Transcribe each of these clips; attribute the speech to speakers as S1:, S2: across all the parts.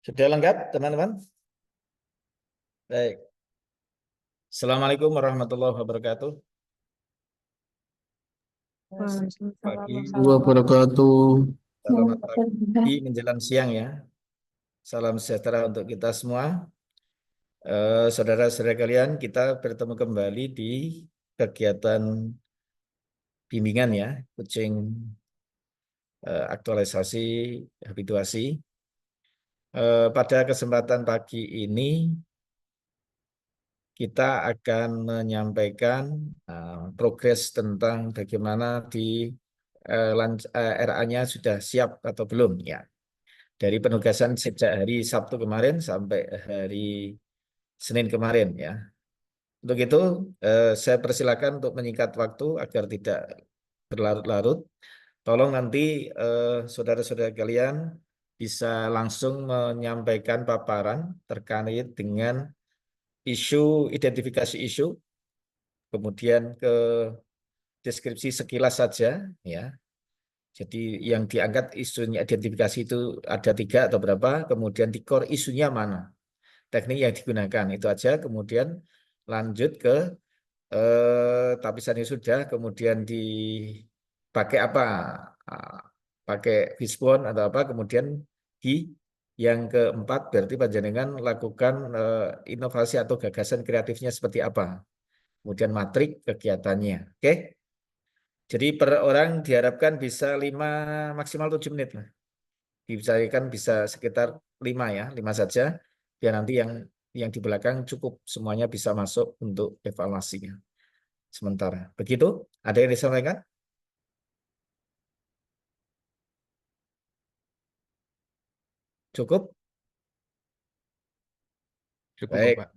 S1: Sudah lengkap, teman-teman? Baik. Assalamualaikum warahmatullahi wabarakatuh. Pagi,
S2: Wabarakatuh.
S1: selamat pagi menjelang siang ya. Salam sejahtera untuk kita semua. Saudara-saudara kalian, kita bertemu kembali di kegiatan bimbingan ya, coaching aktualisasi habituasi. Pada kesempatan pagi ini, kita akan menyampaikan progres tentang bagaimana di RA-nya sudah siap atau belum ya. Dari penugasan sejak hari Sabtu kemarin sampai hari Senin kemarin ya. Untuk itu saya persilakan untuk menyingkat waktu agar tidak berlarut-larut. Tolong nanti saudara-saudara kalian bisa langsung menyampaikan paparan terkait dengan isu, identifikasi isu, kemudian ke deskripsi sekilas saja ya. Jadi yang diangkat isunya identifikasi itu ada 3 atau berapa, kemudian di core isunya mana, teknik yang digunakan itu aja, kemudian lanjut ke tapisan yang sudah, kemudian dipakai apa, pakai fishbone atau apa, kemudian di yang keempat berarti panjenengan lakukan inovasi atau gagasan kreatifnya seperti apa, kemudian matrik kegiatannya, oke? Jadi per orang diharapkan bisa 5 maksimal 7 menit lah. Diusahakan bisa sekitar 5 ya, 5 saja. Biar nanti yang di belakang cukup semuanya bisa masuk untuk evaluasinya. Sementara. Begitu? Ada yang disampaikan? Cukup?
S2: Cukup,
S1: Baik.
S2: Bapak.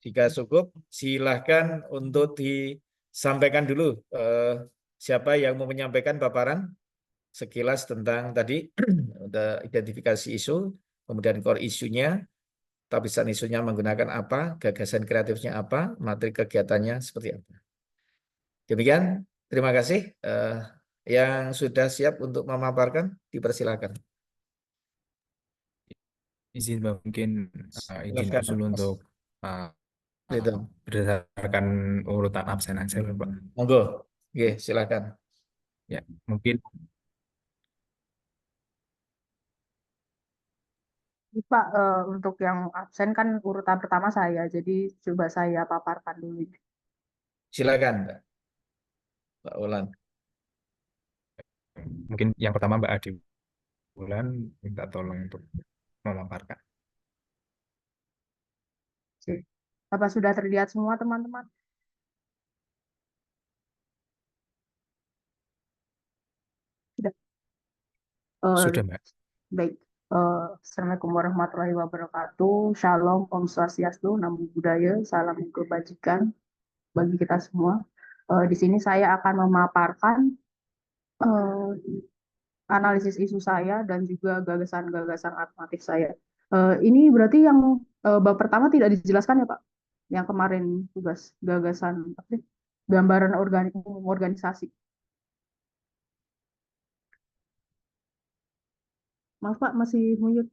S1: Jika cukup, silahkan untuk disampaikan dulu siapa yang mau menyampaikan paparan sekilas tentang tadi identifikasi isu, kemudian core isunya, tapisan isunya menggunakan apa, gagasan kreatifnya apa, materi kegiatannya seperti apa. Demikian, terima kasih. Yang sudah siap untuk memaparkan, dipersilakan.
S2: Izin Bapak, mungkin izin
S1: Silakan,
S2: usul
S1: Mas.
S2: untuk uh,
S1: Itu.
S2: berdasarkan urutan absen aja, Bapak.
S1: Monggo. Oke, silakan.
S2: Ya, mungkin
S3: Pak, untuk yang absen kan urutan pertama saya, jadi coba saya paparkan dulu.
S1: Silakan, Pak Ulan.
S2: mungkin yang pertama Mbak Adi Wulan minta tolong untuk memaparkan.
S3: Apa sudah terlihat semua teman-teman? Sudah.
S2: Sudah,
S3: Eh,
S2: Mbak.
S3: Baik. Assalamualaikum warahmatullahi wabarakatuh. Shalom, Om Swastiastu, Namo Buddhaya, salam kebajikan bagi kita semua. Di sini saya akan memaparkan eh, analisis isu saya dan juga gagasan-gagasan alternatif saya. Ini berarti yang bab pertama tidak dijelaskan ya Pak? Yang kemarin tugas gagasan apa sih? Gambaran organisasi. Maaf Pak, masih mute.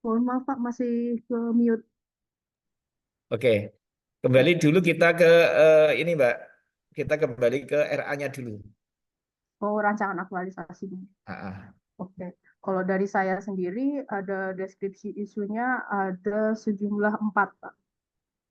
S3: Mohon maaf Pak, masih ke mute.
S1: Oke, kembali dulu kita ke ini, Mbak. Kita kembali ke RA-nya dulu.
S3: Oh, rancangan aktualisasi.
S1: Ah,
S3: Oke. Kalau dari saya sendiri ada deskripsi isunya ada sejumlah 4 Pak.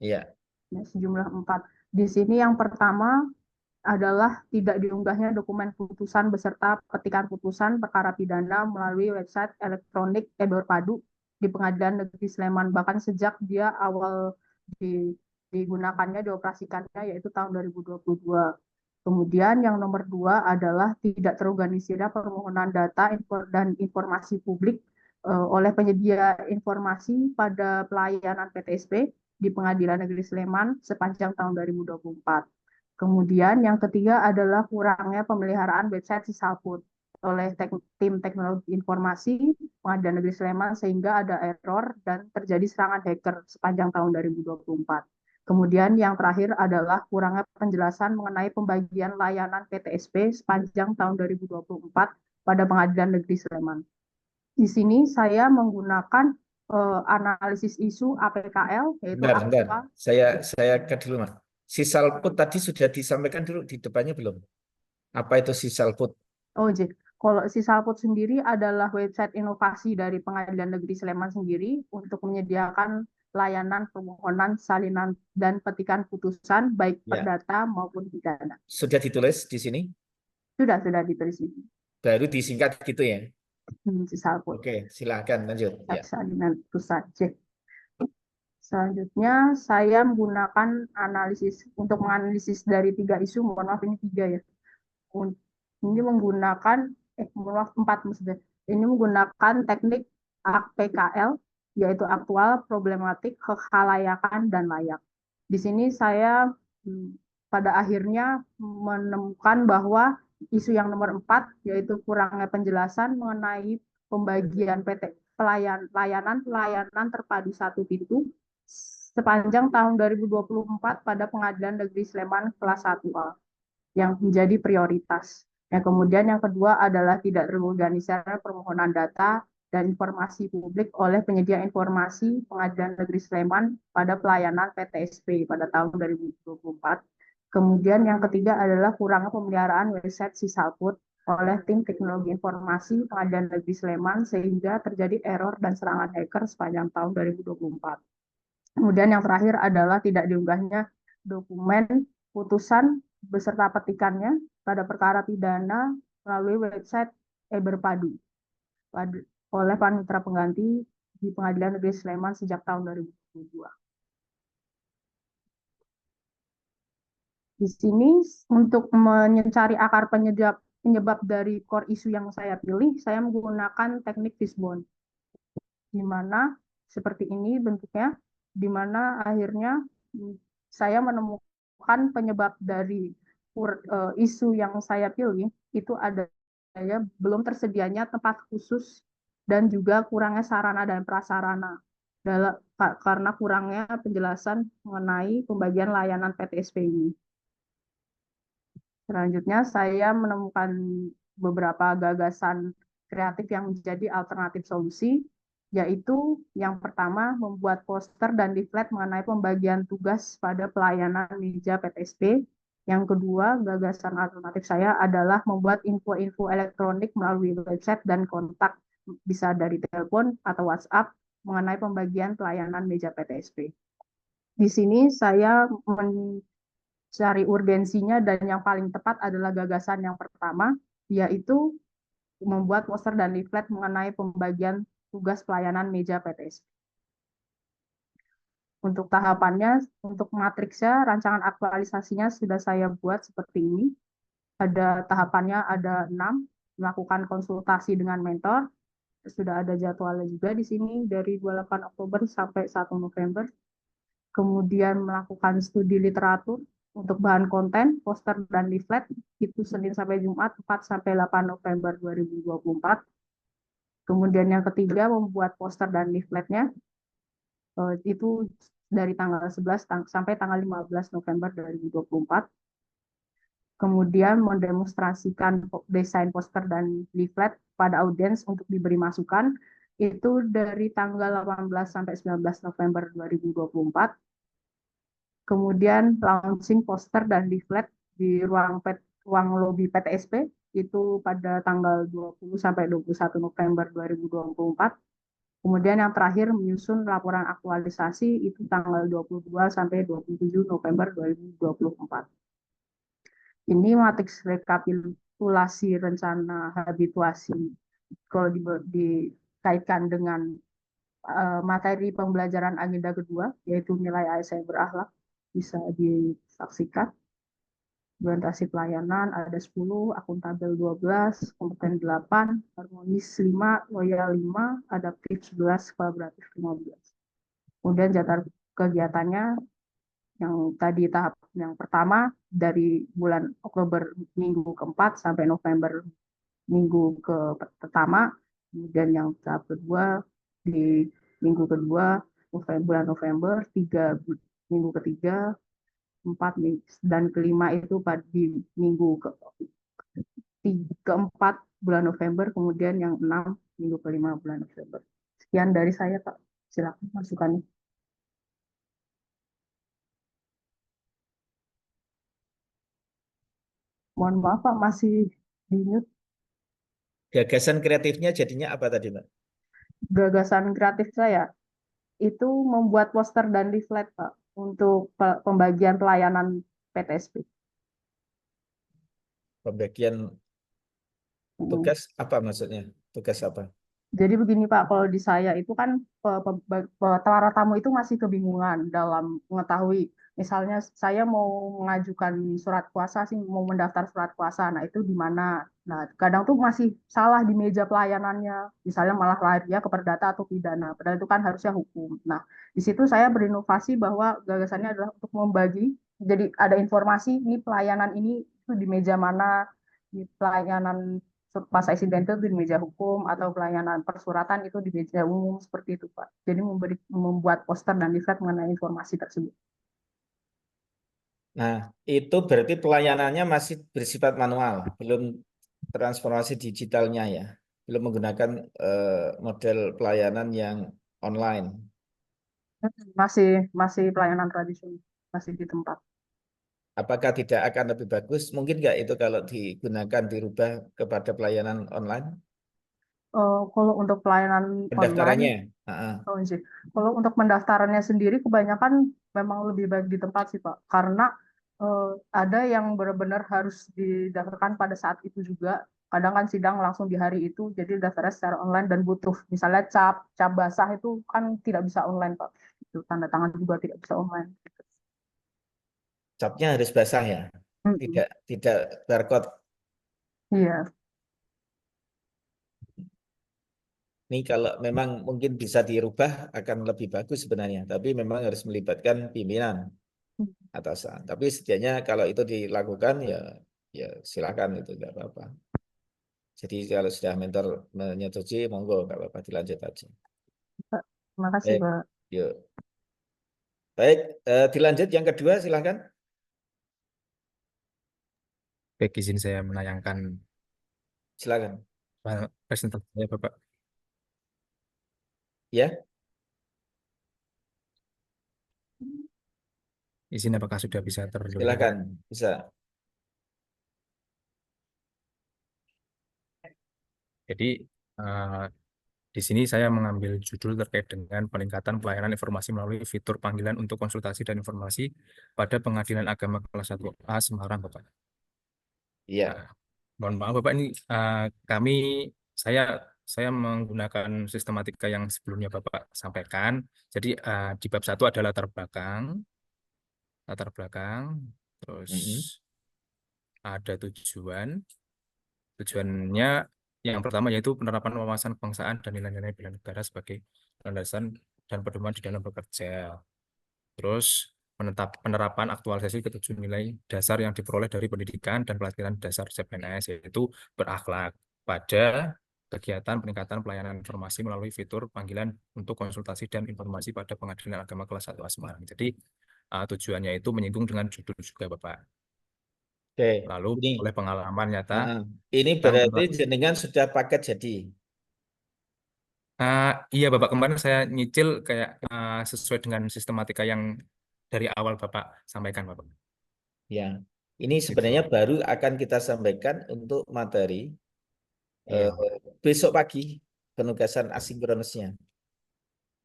S1: iya.
S3: Ya, sejumlah 4. Di sini yang pertama adalah tidak diunggahnya dokumen putusan beserta petikan putusan perkara pidana melalui website elektronik Padu di Pengadilan Negeri Sleman, bahkan sejak dia awal digunakannya, dioperasikannya, yaitu tahun 2022. Kemudian yang nomor 2 adalah tidak terorganisirnya permohonan data dan informasi publik oleh penyedia informasi pada pelayanan PTSP di Pengadilan Negeri Sleman sepanjang tahun 2024. Kemudian yang ketiga adalah kurangnya pemeliharaan website Sisalput oleh tim teknologi informasi Pengadilan Negeri Sleman sehingga ada error dan terjadi serangan hacker sepanjang tahun 2024. Kemudian yang terakhir adalah kurangnya penjelasan mengenai pembagian layanan PTSP sepanjang tahun 2024 pada Pengadilan Negeri Sleman. Di sini saya menggunakan analisis isu APKL, yaitu
S1: Bentar.
S3: aktual.
S1: Saya cut dulu, Mas. Sisalput tadi sudah disampaikan dulu di depannya belum? Apa itu sisalput?
S3: Oh, kalau Sisalput sendiri adalah website inovasi dari Pengadilan Negeri Sleman sendiri untuk menyediakan layanan permohonan, salinan, dan petikan putusan baik
S1: Ya,
S3: perdata maupun pidana.
S1: sudah ditulis di sini.
S3: Sudah ditulis di
S1: Baru disingkat gitu ya.
S3: Sisalput.
S1: Oke, silakan lanjut. Ya.
S3: Salinan putusan C. Selanjutnya saya menggunakan analisis untuk menganalisis dari 3 isu. Mohon maaf ini 3 ya. Ini menggunakan mohon maaf 4 maksudnya. Ini menggunakan teknik APKL, yaitu aktual, problematik, kekhalayakan, dan layak. Di sini saya pada akhirnya menemukan bahwa isu yang nomor 4, yaitu kurangnya penjelasan mengenai pembagian layanan terpadu satu pintu sepanjang tahun 2024 pada Pengadilan Negeri Sleman kelas 1A yang menjadi prioritas. Yang kemudian yang kedua adalah tidak terorganisir permohonan data dan informasi publik oleh penyedia informasi Pengadilan Negeri Sleman pada pelayanan PTSP pada tahun 2024. Kemudian yang ketiga adalah kurangnya pemeliharaan website Sisalput oleh tim teknologi informasi Pengadilan Negeri Sleman sehingga terjadi error dan serangan hacker sepanjang tahun 2024. Kemudian yang terakhir adalah tidak diunggahnya dokumen putusan beserta petikannya pada perkara pidana melalui website Eberpadu oleh panitera pengganti di Pengadilan Negeri Sleman sejak tahun 2022. Di sini untuk mencari akar penyebab dari core isu yang saya pilih, saya menggunakan teknik fishbone, di mana seperti ini bentuknya, di mana akhirnya saya menemukan penyebab dari isu yang saya pilih itu ada belum tersedianya tempat khusus dan juga kurangnya sarana dan prasarana karena kurangnya penjelasan mengenai pembagian layanan PTSP ini. Selanjutnya saya menemukan beberapa gagasan kreatif yang menjadi alternatif solusi, yaitu yang pertama membuat poster dan leaflet mengenai pembagian tugas pada pelayanan meja PTSP. Yang kedua, gagasan alternatif saya adalah membuat info-info elektronik melalui website dan kontak, bisa dari telepon atau WhatsApp, mengenai pembagian pelayanan meja PTSP. Di sini saya cari urgensinya dan yang paling tepat adalah gagasan yang pertama, yaitu membuat poster dan leaflet mengenai pembagian tugas pelayanan meja PTSP. Untuk tahapannya, untuk matriksnya, rancangan aktualisasinya sudah saya buat seperti ini. Ada tahapannya ada 6, melakukan konsultasi dengan mentor. Sudah ada jadwalnya juga di sini dari 28 Oktober sampai 1 November. Kemudian melakukan studi literatur untuk bahan konten, poster, dan leaflet, itu Senin sampai Jumat 4 sampai 8 November 2024. Kemudian yang ketiga, membuat poster dan leafletnya, itu dari tanggal 11 sampai tanggal 15 November 2024. Kemudian mendemonstrasikan desain poster dan leaflet pada audiens untuk diberi masukan, itu dari tanggal 18 sampai 19 November 2024. Kemudian launching poster dan leaflet di ruang lobby PTSP itu pada tanggal 20 sampai 21 November 2024. Kemudian yang terakhir menyusun laporan aktualisasi itu tanggal 22 sampai 27 November 2024. Ini matriks rekapitulasi rencana habituasi kalau dikaitkan dengan materi pembelajaran agenda kedua, yaitu nilai ASN berakhlak, bisa disaksikan. Orientasi pelayanan ada 10, akuntabel 12, kompeten 8, harmonis 5, loyal 5, adaptif 11, kolaboratif 15. Kemudian jadwal kegiatannya yang tadi tahap yang pertama dari bulan Oktober minggu keempat sampai November minggu pertama, kemudian yang tahap kedua di minggu kedua bulan November, minggu ketiga, 4 dan kelima itu di minggu keempat bulan November, kemudian yang 6 minggu kelima bulan November. Sekian dari saya, Pak. Silakan masukannya. Mohon maaf, Pak, masih di mute.
S1: Gagasan kreatifnya jadinya apa tadi, Mbak?
S3: Gagasan kreatif saya itu membuat poster dan leaflet, Pak, untuk pembagian pelayanan PTSP.
S1: Pembagian
S3: Mm.
S1: tugas apa maksudnya? Tugas apa?
S3: Jadi begini Pak, kalau di saya itu kan para tamu itu masih kebingungan dalam mengetahui, misalnya saya mau mengajukan surat kuasa sih, mau mendaftar surat kuasa, nah itu di mana? Nah, kadang tuh masih salah di meja pelayanannya, misalnya malah larinya ke perdata atau pidana, padahal itu kan harusnya hukum. Nah, di situ saya berinovasi bahwa gagasannya adalah untuk membagi, jadi ada informasi ini pelayanan ini itu di meja mana, di pelayanan masa insidental di meja hukum atau pelayanan persuratan itu di meja umum seperti itu Pak. Jadi membuat poster dan leaflet mengenai informasi tersebut.
S1: Nah, itu berarti pelayanannya masih bersifat manual, belum transformasi digitalnya ya, belum menggunakan model pelayanan yang online.
S3: Masih masih pelayanan tradisional, masih di tempat.
S1: Apakah tidak akan lebih bagus? Mungkin nggak itu kalau digunakan dirubah kepada pelayanan online?
S3: Kalau untuk pelayanan online,
S1: Pendaftarannya.
S3: oh, sih. Kalau untuk pendaftarannya sendiri kebanyakan memang lebih baik di tempat sih Pak, karena eh, ada yang benar-benar harus didaftarkan pada saat itu juga. Kadang kan sidang langsung di hari itu, jadi daftarnya secara online dan butuh misalnya cap basah itu kan tidak bisa online Pak. Itu tanda tangan juga tidak bisa online.
S1: Capnya harus basah ya,
S3: Mm-mm.
S1: tidak barcode.
S3: Iya.
S1: Ini kalau memang mungkin bisa dirubah akan lebih bagus sebenarnya, tapi memang harus melibatkan pimpinan atasan. Tapi setidaknya kalau itu dilakukan ya ya silakan itu nggak apa-apa. Jadi kalau sudah mentor menyetujui, monggo nggak apa-apa dilanjut aja.
S3: Terima kasih
S1: Baik,
S3: Pak.
S1: yuk. Baik, dilanjut yang kedua silakan.
S2: Baik, izin saya menayangkan
S1: Silakan.
S2: presentasi saya, Bapak.
S1: Ya,
S2: Izin apakah sudah bisa terlihat, Bapak?
S1: silakan. Bisa.
S2: Jadi, eh, di sini saya mengambil judul terkait dengan peningkatan pelayanan informasi melalui fitur panggilan untuk konsultasi dan informasi pada Pengadilan Agama kelas 1A Semarang, Bapak. Nah,
S1: Iya.
S2: mohon maaf, Bapak, ini kami saya saya menggunakan sistematika yang sebelumnya Bapak sampaikan. Jadi di bab 1 ada latar belakang, terus
S1: Mm-mm.
S2: ada tujuannya yang pertama yaitu penerapan wawasan kebangsaan dan nilai-nilai bela negara sebagai landasan dan pedoman di dalam bekerja. Terus penerapan aktualisasi ketujuh nilai dasar yang diperoleh dari pendidikan dan pelatihan dasar CPNS, yaitu berakhlak pada kegiatan peningkatan pelayanan informasi melalui fitur panggilan untuk konsultasi dan informasi pada Pengadilan Agama kelas 1A Semarang. Jadi tujuannya itu menyinggung dengan judul juga Bapak.
S1: Oke,
S2: Lalu
S1: ini.
S2: oleh pengalaman nyata
S1: Nah, ini
S2: kita
S1: berarti jenengan sudah paket jadi.
S2: Iya Bapak, kemarin saya nyicil kayak sesuai dengan sistematika yang dari awal Bapak sampaikan Bapak.
S1: Ya, ini
S2: Gitu
S1: sebenarnya
S2: Bapak.
S1: baru akan kita sampaikan untuk materi
S2: Iya
S1: eh,
S2: Bapak.
S1: besok pagi penugasan asinkronusnya.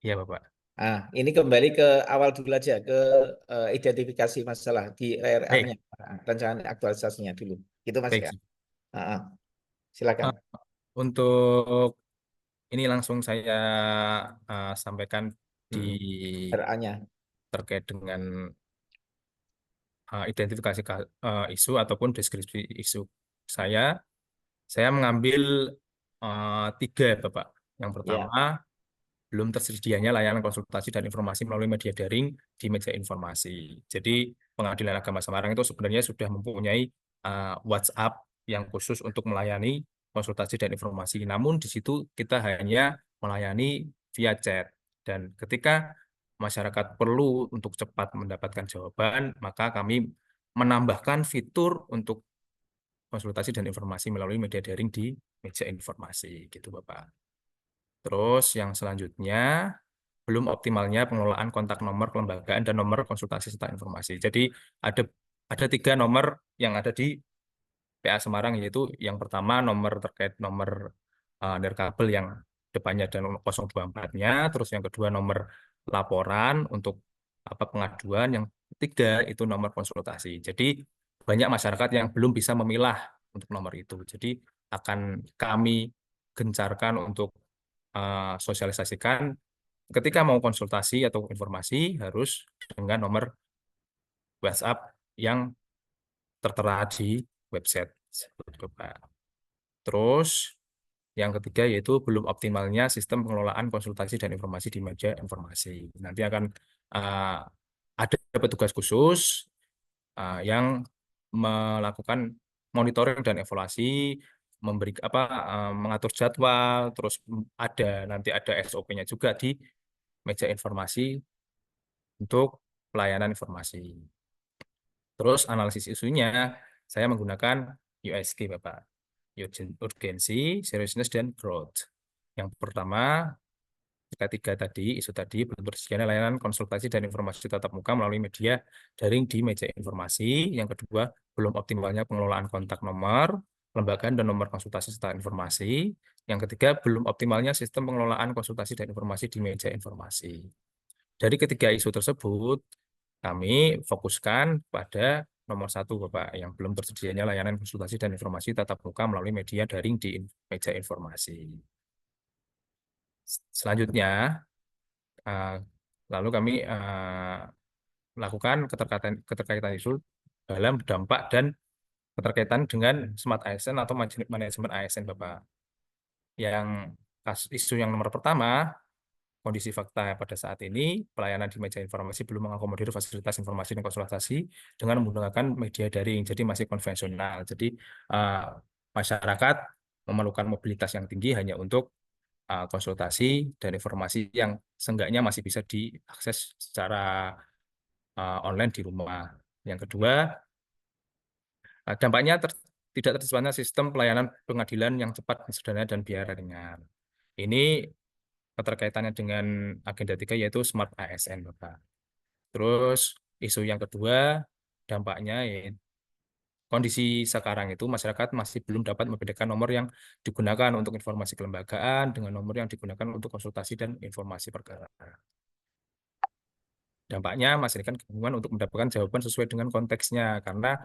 S2: Iya Bapak.
S1: Ah, ini kembali ke awal dulu aja ke identifikasi masalah di RR-nya,
S2: Baik,
S1: rancangan aktualisasinya dulu. Gitu Mas ya.
S2: baik.
S1: Ah, ah. Silakan.
S2: Eh, untuk ini langsung saya sampaikan di
S1: RA-nya.
S2: terkait dengan identifikasi isu ataupun deskripsi isu. Saya saya mengambil tiga Bapak. Yang
S1: Ya.
S2: pertama, belum tersedianya layanan konsultasi dan informasi melalui media daring di meja informasi. Jadi Pengadilan Agama Semarang itu sebenarnya sudah mempunyai WhatsApp yang khusus untuk melayani konsultasi dan informasi. Namun di situ kita hanya melayani via chat. Dan ketika masyarakat perlu untuk cepat mendapatkan jawaban, maka kami menambahkan fitur untuk konsultasi dan informasi melalui media daring di meja informasi, gitu Bapak. Terus yang selanjutnya, belum optimalnya pengelolaan kontak nomor kelembagaan dan nomor konsultasi serta informasi. Jadi ada ada 3 nomor yang ada di PA Semarang, yaitu yang pertama nomor terkait nomor nirkabel yang depannya ada 024-nya, terus yang kedua nomor laporan untuk pengaduan, yang ketiga itu nomor konsultasi. Jadi banyak masyarakat yang belum bisa memilah untuk nomor itu. Jadi akan kami gencarkan untuk sosialisasikan ketika mau konsultasi atau informasi harus dengan nomor WhatsApp yang tertera di website. Terus yang ketiga yaitu belum optimalnya sistem pengelolaan konsultasi dan informasi di meja informasi. Nanti akan uh, ada petugas khusus yang melakukan monitoring dan evaluasi, mengatur jadwal, terus nanti ada SOP-nya juga di meja informasi untuk pelayanan informasi. Terus analisis isunya saya menggunakan USG, Bapak. Urgency, seriousness, dan growth. Yang pertama, ketiga tadi, isu tadi, belum tersedianya layanan konsultasi dan informasi tatap muka melalui media daring di meja informasi. Yang kedua, belum optimalnya pengelolaan kontak nomor, lembagaan dan nomor konsultasi serta informasi. Yang ketiga, belum optimalnya sistem pengelolaan konsultasi dan informasi di meja informasi. Dari ketiga isu tersebut, kami fokuskan pada nomor 1, Bapak, yang belum tersedianya layanan konsultasi dan informasi tatap muka melalui media daring di meja informasi. Selanjutnya, lalu kami lakukan keterkaitan isu dalam dampak dan keterkaitan dengan Smart ASN atau manajemen ASN, Bapak. Yang isu yang nomor pertama, kondisi fakta pada saat ini, pelayanan di meja informasi belum mengakomodir fasilitas informasi dan konsultasi dengan menggunakan media daring, jadi masih konvensional. Jadi masyarakat memerlukan mobilitas yang tinggi hanya untuk konsultasi dan informasi yang seenggaknya masih bisa diakses secara online di rumah. Yang kedua, dampaknya tidak terciptanya sistem pelayanan pengadilan yang cepat, sederhana, dan biaya ringan. Ini keterkaitannya dengan agenda 3 yaitu Smart ASN, Bapak. Terus isu yang kedua, dampaknya yaitu kondisi sekarang itu masyarakat masih belum dapat membedakan nomor yang digunakan untuk informasi kelembagaan dengan nomor yang digunakan untuk konsultasi dan informasi perkara. Dampaknya masyarakat kebingungan untuk mendapatkan jawaban sesuai dengan konteksnya, karena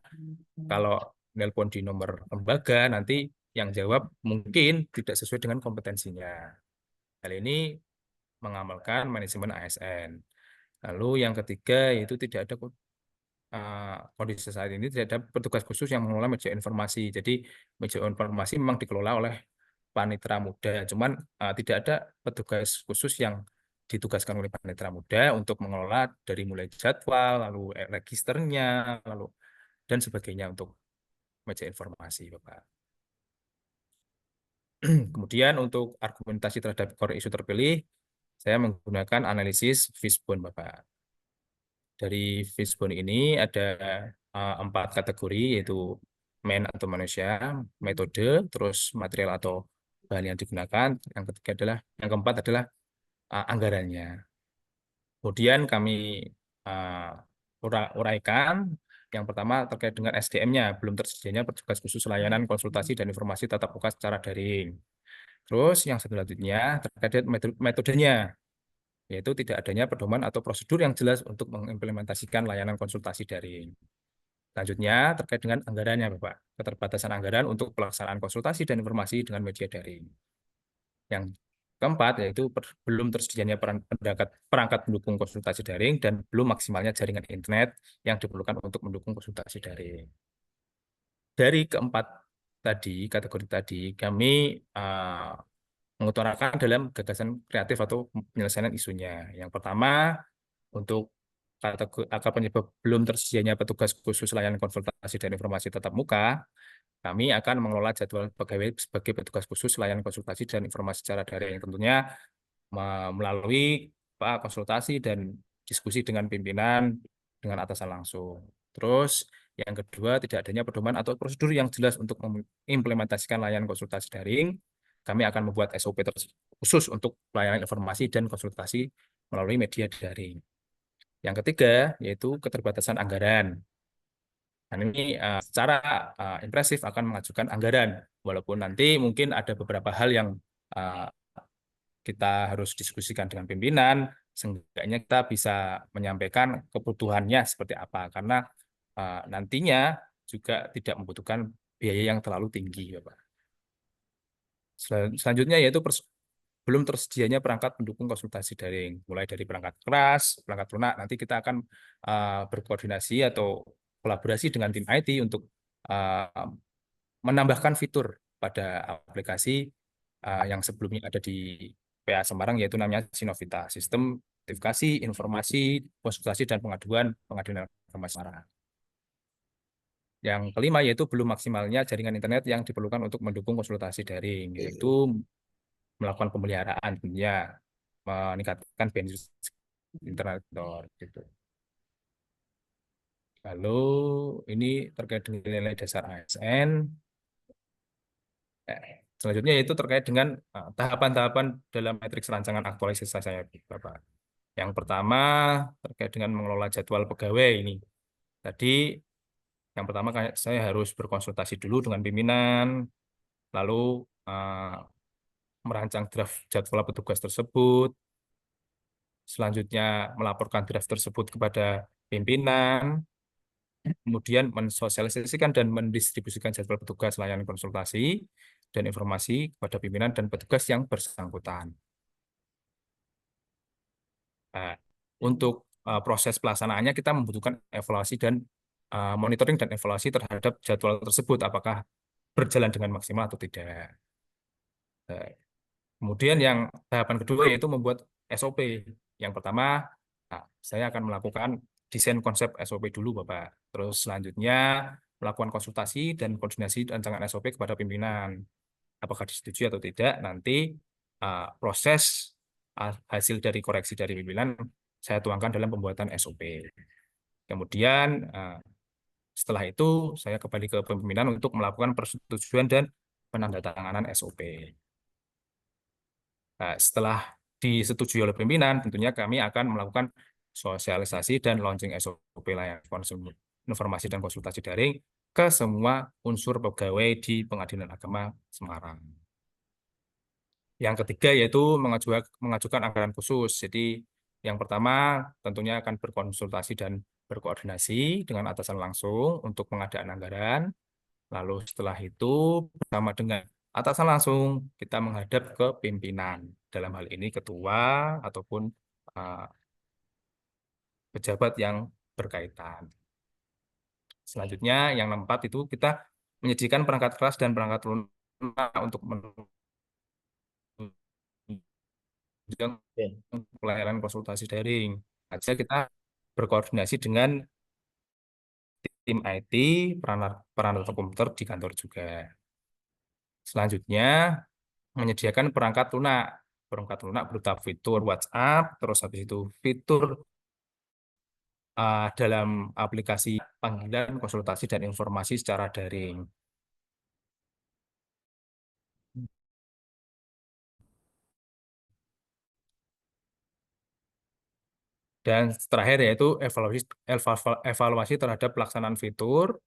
S2: kalau nelpon di nomor lembaga nanti yang jawab mungkin tidak sesuai dengan kompetensinya. Hal ini mengamalkan manajemen ASN. Lalu yang ketiga yaitu tidak ada kondisi saat ini tidak ada petugas khusus yang mengelola meja informasi. Jadi meja informasi memang dikelola oleh panitera muda, cuman tidak ada petugas khusus yang ditugaskan oleh panitera muda untuk mengelola dari mulai jadwal, lalu registernya, lalu dan sebagainya untuk meja informasi, Bapak. Kemudian untuk argumentasi terhadap core isu terpilih, saya menggunakan analisis Fishbone, Bapak. Dari Fishbone ini ada 4 kategori, yaitu man atau manusia, metode, terus material atau bahan yang digunakan, yang keempat adalah anggarannya. Kemudian kami uraikan. Yang pertama terkait dengan SDM-nya, belum tersedianya petugas khusus layanan konsultasi dan informasi tatap muka secara daring. Terus yang selanjutnya terkait metodenya, yaitu tidak adanya pedoman atau prosedur yang jelas untuk mengimplementasikan layanan konsultasi daring. Selanjutnya terkait dengan anggarannya, Bapak, keterbatasan anggaran untuk pelaksanaan konsultasi dan informasi dengan media daring. Yang keempat yaitu belum tersedianya perangkat pendukung konsultasi daring dan belum maksimalnya jaringan internet yang diperlukan untuk mendukung konsultasi daring. Dari keempat kategori tadi, kami mengutarakan dalam gagasan kreatif atau penyelesaian isunya. Yang pertama, untuk akar penyebab belum tersedianya petugas khusus layanan konsultasi dan informasi tatap muka, kami akan mengelola jadwal pegawai sebagai petugas khusus layanan konsultasi dan informasi secara daring, tentunya melalui konsultasi dan diskusi dengan pimpinan, dengan atasan langsung. Terus yang kedua, tidak adanya pedoman atau prosedur yang jelas untuk mengimplementasikan layanan konsultasi daring. Kami akan membuat SOP khusus untuk pelayanan informasi dan konsultasi melalui media daring. Yang ketiga, yaitu keterbatasan anggaran. Dan ini secara impresif akan mengajukan anggaran, walaupun nanti mungkin ada beberapa hal yang uh, kita harus diskusikan dengan pimpinan, seenggaknya kita bisa menyampaikan kebutuhannya seperti apa, karena nantinya juga tidak membutuhkan biaya yang terlalu tinggi, Bapak. Selanjutnya yaitu belum tersedianya perangkat pendukung konsultasi daring, mulai dari perangkat keras, perangkat lunak. Nanti kita akan berkoordinasi atau kolaborasi dengan tim IT untuk menambahkan fitur pada aplikasi yang sebelumnya ada di PA Semarang, yaitu namanya Sinovita, Sistem Notifikasi, Informasi, Konsultasi, dan Pengadilan Informasi Semarang. Yang kelima yaitu belum maksimalnya jaringan internet yang diperlukan untuk mendukung konsultasi daring, yaitu melakukan pemeliharaan tentunya, meningkatkan bandwidth internet gitu. Lalu ini terkait dengan nilai dasar ASN. Selanjutnya yaitu terkait dengan tahapan-tahapan dalam matriks rancangan aktualisasi saya, Bapak. Yang pertama terkait dengan mengelola jadwal pegawai ini. Tadi yang pertama saya harus berkonsultasi dulu dengan pimpinan, lalu merancang draft jadwal petugas tersebut, selanjutnya melaporkan draft tersebut kepada pimpinan, kemudian mensosialisasikan dan mendistribusikan jadwal petugas layanan konsultasi dan informasi kepada pimpinan dan petugas yang bersangkutan. Nah, untuk proses pelaksanaannya kita membutuhkan evaluasi dan monitoring dan evaluasi terhadap jadwal tersebut, apakah berjalan dengan maksimal atau tidak. Nah, kemudian yang tahapan kedua yaitu membuat SOP. Yang pertama, saya akan melakukan desain konsep SOP dulu, Bapak. Terus selanjutnya melakukan konsultasi dan koordinasi rancangan SOP kepada pimpinan. Apakah disetujui atau tidak, nanti proses hasil dari koreksi dari pimpinan saya tuangkan dalam pembuatan SOP. Kemudian setelah itu saya kembali ke pimpinan untuk melakukan persetujuan dan penandatanganan SOP. Nah, setelah disetujui oleh pimpinan, tentunya kami akan melakukan sosialisasi dan launching SOP layanan informasi dan konsultasi daring ke semua unsur pegawai di Pengadilan Agama Semarang. Yang ketiga yaitu mengajukan anggaran khusus. Jadi yang pertama tentunya akan berkonsultasi dan berkoordinasi dengan atasan langsung untuk pengadaan anggaran. Lalu setelah itu bersama dengan atasan langsung kita menghadap ke pimpinan. Dalam hal ini ketua ataupun pejabat yang berkaitan. Selanjutnya yang keempat itu kita menyediakan perangkat keras dan perangkat lunak untuk pelayanan konsultasi daring. Aja kita berkoordinasi dengan tim IT, perangkat komputer di kantor juga. Selanjutnya menyediakan perangkat lunak. Perangkat lunak berupa fitur WhatsApp, terus habis itu fitur dalam aplikasi panggilan, konsultasi, dan informasi secara daring. Dan terakhir yaitu evaluasi terhadap pelaksanaan fitur.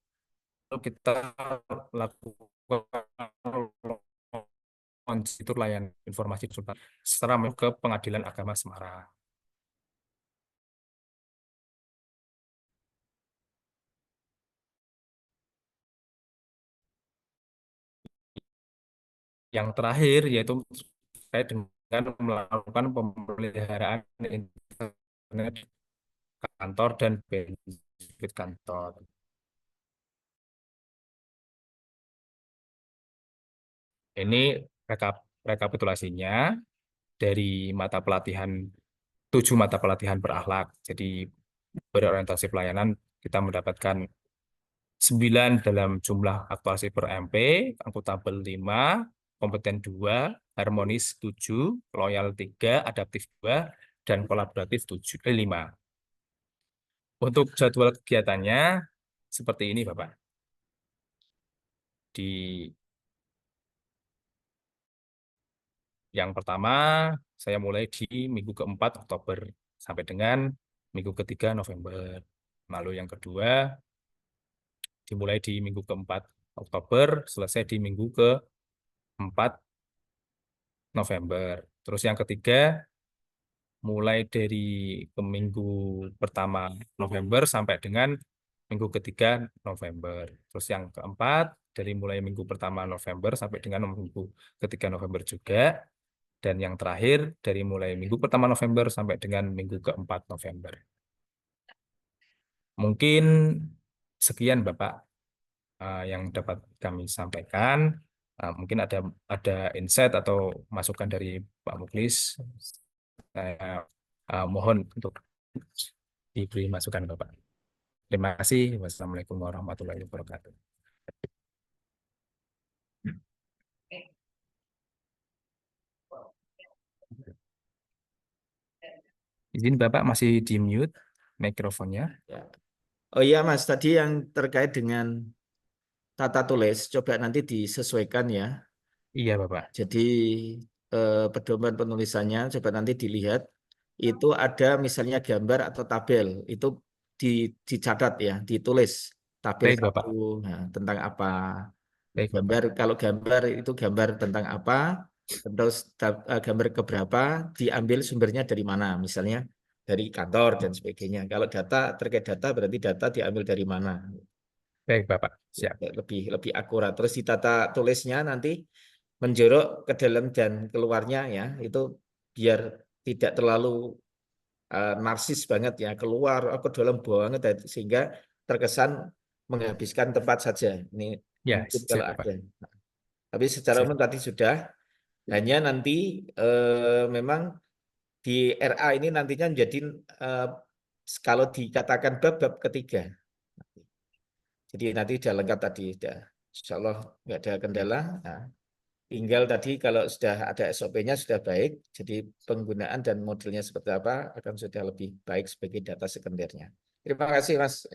S2: Kita lakukan fitur layanan informasi konsultasi secara ke Pengadilan Agama Semarang. Yang terakhir yaitu terkait dengan melakukan pemeliharaan internet kantor dan benefit kantor. Ini rekapitulasinya dari mata pelatihan 7 mata pelatihan berakhlak. Jadi berorientasi pelayanan kita mendapatkan 9 dalam jumlah aktualisasi per MP, akuntabel 5, kompeten 2, harmonis 7, loyal 3, adaptif 2, dan kolaboratif 5. Untuk jadwal kegiatannya seperti ini, Bapak. Di yang pertama, saya mulai di minggu ke-4 Oktober sampai dengan minggu ke-3 November. Lalu yang kedua, dimulai di minggu ke-4 Oktober, selesai di minggu ke-4 November. Terus yang ketiga, mulai dari ke minggu pertama November sampai dengan minggu ke-3 November. Terus yang keempat, dari mulai minggu pertama November sampai dengan minggu ke-3 November juga. Dan yang terakhir, dari mulai minggu pertama November sampai dengan minggu ke-4 November. Mungkin sekian Bapak yang dapat kami sampaikan. Mungkin ada insight atau masukan dari Pak Muklis. Saya mohon untuk diberi masukan Bapak. Terima kasih. Wassalamualaikum warahmatullahi wabarakatuh. Izin Bapak masih di mute mikrofonnya.
S1: Ya. Oh iya Mas, tadi yang terkait dengan tata tulis, coba nanti disesuaikan ya.
S2: Iya Bapak.
S1: Jadi pedoman penulisannya coba nanti dilihat, itu ada misalnya gambar atau tabel, itu dicatat ya, ditulis tabel
S2: Baik Bapak.
S1: 1 nah, tentang apa.
S2: Baik Bapak.
S1: Gambar, kalau gambar itu gambar tentang apa, terus gambar keberapa, diambil sumbernya dari mana, misalnya dari kantor dan sebagainya. Kalau data terkait data berarti data diambil dari mana.
S2: Baik Bapak. Siap.
S1: Lebih akurat. Terus di tata tulisnya nanti menjorok ke dalam dan keluarnya ya, itu biar tidak terlalu narsis banget ya, keluar aku dalam banget sehingga terkesan menghabiskan tempat saja. Ini
S2: Ya,
S1: mungkin
S2: siap
S1: kalau
S2: Bapak.
S1: ada. Tapi secara
S2: Siap.
S1: umum tadi sudah, hanya nanti memang di RA ini nantinya menjadi kalau dikatakan bab ketiga. Jadi nanti sudah lengkap tadi, sudah. Insya Allah nggak ada kendala. Nah, tinggal tadi kalau sudah ada SOP-nya sudah baik, jadi penggunaan dan modelnya seperti apa akan sudah lebih baik sebagai data sekundernya. Terima kasih Mas.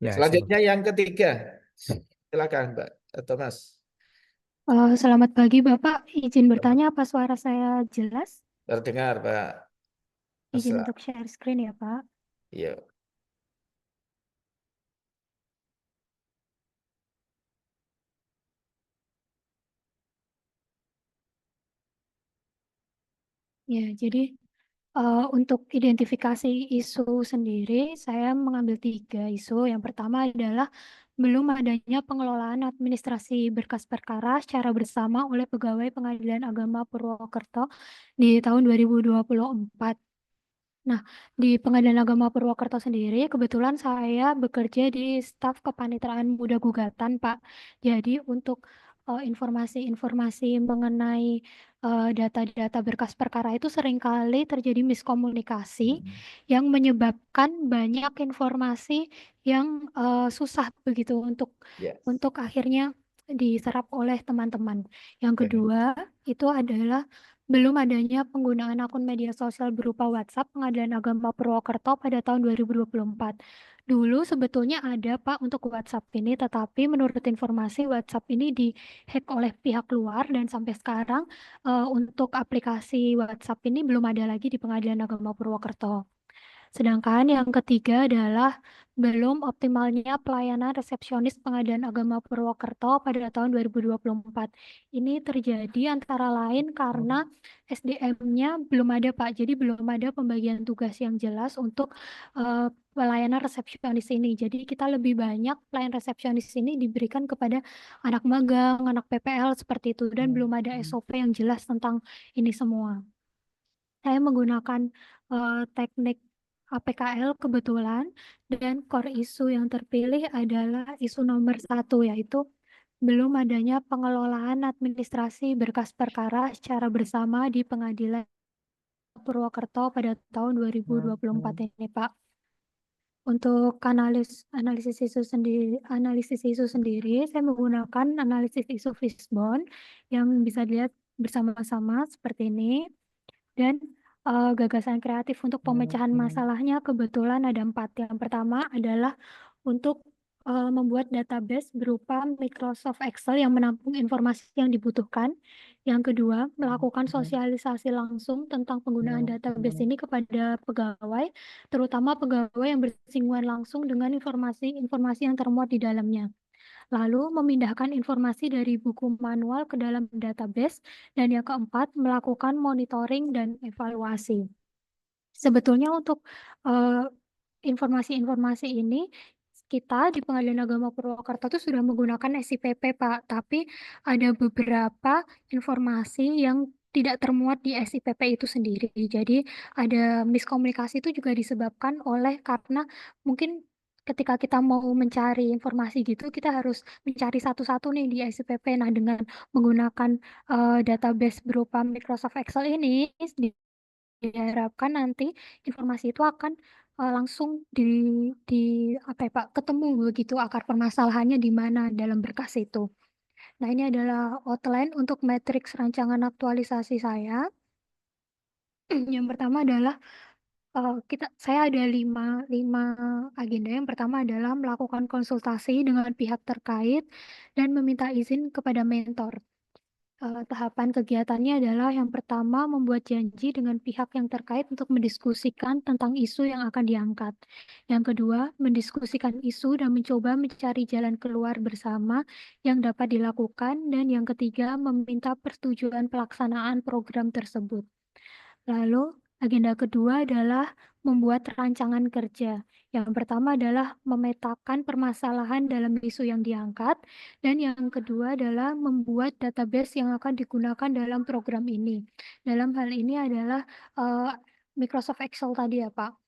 S2: Ya,
S1: Selanjutnya
S2: siap.
S1: yang ketiga, silakan Mbak atau Mas.
S4: Selamat pagi Bapak, izin bertanya apa suara saya jelas?
S1: Terdengar Pak.
S4: Izin
S1: Asla.
S4: untuk share screen ya Pak.
S1: Iya.
S4: Ya, jadi untuk identifikasi isu sendiri, saya mengambil 3 isu. Yang pertama adalah belum adanya pengelolaan administrasi berkas perkara secara bersama oleh pegawai Pengadilan Agama Purwokerto di tahun 2024. Nah, di Pengadilan Agama Purwokerto sendiri, kebetulan saya bekerja di staf Kepanitraan Muda Gugatan, Pak. Jadi untuk informasi-informasi mengenai data-data berkas perkara itu seringkali terjadi miskomunikasi yang menyebabkan banyak informasi yang susah begitu
S1: Yes.
S4: untuk akhirnya diserap oleh teman-teman. Yang kedua, itu adalah belum adanya penggunaan akun media sosial berupa WhatsApp Pengadilan Agama Purwokerto pada tahun 2024. Dulu sebetulnya ada Pak untuk WhatsApp ini, tetapi menurut informasi WhatsApp ini dihack oleh pihak luar dan sampai sekarang untuk aplikasi WhatsApp ini belum ada lagi di Pengadilan Agama Purwokerto. Sedangkan yang ketiga adalah belum optimalnya pelayanan resepsionis Pengadilan Agama Purwokerto pada tahun 2024. Ini terjadi antara lain karena SDM-nya belum ada, Pak. Jadi belum ada pembagian tugas yang jelas untuk pelayanan resepsionis ini. Jadi kita lebih banyak pelayan resepsionis ini diberikan kepada anak magang, anak PPL seperti itu. Dan belum ada SOP yang jelas tentang ini semua. Saya menggunakan teknik APKL kebetulan, dan core isu yang terpilih adalah isu nomor 1, yaitu belum adanya pengelolaan administrasi berkas perkara secara bersama di Pengadilan Purwokerto pada tahun 2024 ini, Pak. Untuk analisis isu sendiri, saya menggunakan analisis isu Fishbone yang bisa dilihat bersama-sama seperti ini. Dan gagasan kreatif untuk pemecahan masalahnya kebetulan ada 4. Yang pertama adalah untuk membuat database berupa Microsoft Excel yang menampung informasi yang dibutuhkan. Yang kedua, melakukan sosialisasi langsung tentang penggunaan database ini kepada pegawai, terutama pegawai yang bersinggungan langsung dengan informasi yang termuat di dalamnya. Lalu memindahkan informasi dari buku manual ke dalam database. Dan yang keempat, melakukan monitoring dan evaluasi. Sebetulnya untuk informasi-informasi ini, kita di Pengadilan Agama Purwokerto itu sudah menggunakan SIPP, Pak. Tapi ada beberapa informasi yang tidak termuat di SIPP itu sendiri. Jadi ada miskomunikasi itu juga disebabkan oleh karena mungkin ketika kita mau mencari informasi gitu, kita harus mencari satu-satu nih di SIPP. Nah, dengan menggunakan database berupa Microsoft Excel ini, diharapkan nanti informasi itu akan langsung di apa ya Pak, ketemu begitu akar permasalahannya di mana dalam berkas itu. Nah, ini adalah outline untuk matriks rancangan aktualisasi saya. Yang pertama adalah saya ada lima agenda. Yang pertama adalah melakukan konsultasi dengan pihak terkait dan meminta izin kepada mentor. Tahapan kegiatannya adalah yang pertama membuat janji dengan pihak yang terkait untuk mendiskusikan tentang isu yang akan diangkat. Yang kedua, mendiskusikan isu dan mencoba mencari jalan keluar bersama yang dapat dilakukan. Dan yang ketiga, meminta persetujuan pelaksanaan program tersebut. Lalu, agenda kedua adalah membuat rancangan kerja. Yang pertama adalah memetakan permasalahan dalam isu yang diangkat, dan yang kedua adalah membuat database yang akan digunakan dalam program ini. Dalam hal ini adalah Microsoft Excel tadi ya, Pak.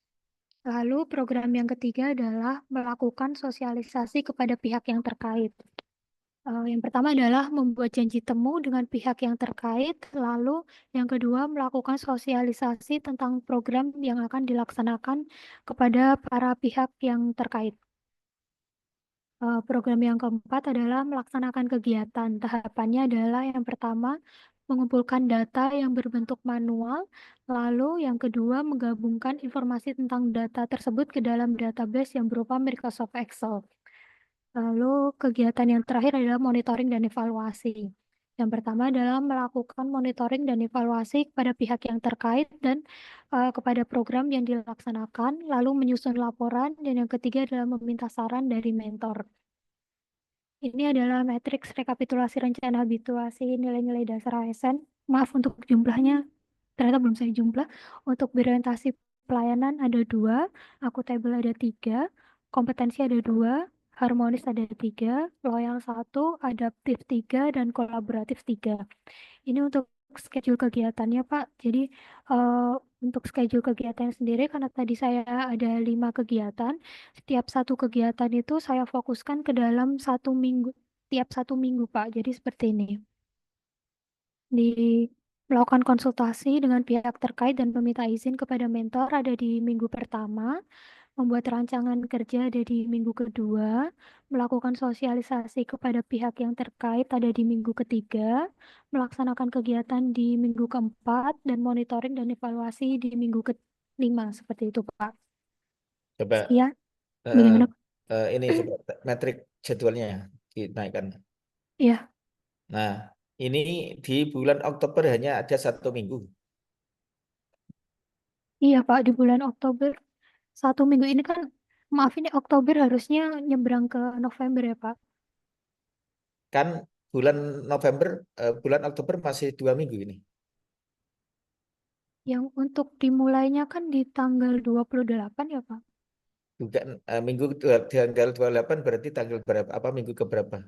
S4: Lalu program yang ketiga adalah melakukan sosialisasi kepada pihak yang terkait. Yang pertama adalah membuat janji temu dengan pihak yang terkait, lalu yang kedua melakukan sosialisasi tentang program yang akan dilaksanakan kepada para pihak yang terkait. Program yang keempat adalah melaksanakan kegiatan. Tahapannya adalah yang pertama mengumpulkan data yang berbentuk manual, lalu yang kedua menggabungkan informasi tentang data tersebut ke dalam database yang berupa Microsoft Excel. Lalu kegiatan yang terakhir adalah monitoring dan evaluasi. Yang pertama adalah melakukan monitoring dan evaluasi kepada pihak yang terkait dan kepada program yang dilaksanakan, lalu menyusun laporan, dan yang ketiga adalah meminta saran dari mentor. Ini adalah matriks rekapitulasi rencana habituasi nilai-nilai dasar ASN. Maaf untuk jumlahnya, ternyata belum saya jumlah. Untuk berorientasi pelayanan ada 2, akuntabel ada 3, kompetensi ada 2, harmonis ada 3, loyal 1, adaptif 3, dan kolaboratif 3. Ini untuk schedule kegiatannya, Pak. Jadi untuk schedule kegiatan sendiri, karena tadi saya ada 5 kegiatan, setiap satu kegiatan itu saya fokuskan ke dalam 1 minggu, tiap 1 minggu, Pak. Jadi seperti ini. Melakukan konsultasi dengan pihak terkait dan meminta izin kepada mentor ada di minggu pertama, membuat rancangan kerja ada di minggu kedua, melakukan sosialisasi kepada pihak yang terkait ada di minggu ketiga, melaksanakan kegiatan di minggu keempat, dan monitoring dan evaluasi di minggu kelima. Seperti itu, Pak.
S1: Coba
S4: Sekian.
S1: eh,
S4: Bagaimana?
S1: ini coba metrik jadwalnya dinaikkan.
S4: Iya,
S1: Nah, ini di bulan Oktober hanya ada 1 minggu.
S4: iya Pak, di bulan Oktober 1 minggu ini kan, maaf ini Oktober harusnya nyebrang ke November ya Pak.
S1: Kan bulan November, bulan Oktober masih 2 minggu ini.
S4: Yang untuk dimulainya kan di tanggal 28 ya Pak.
S1: Bukan minggu tanggal 28 berarti tanggal berapa? Apa minggu keberapa?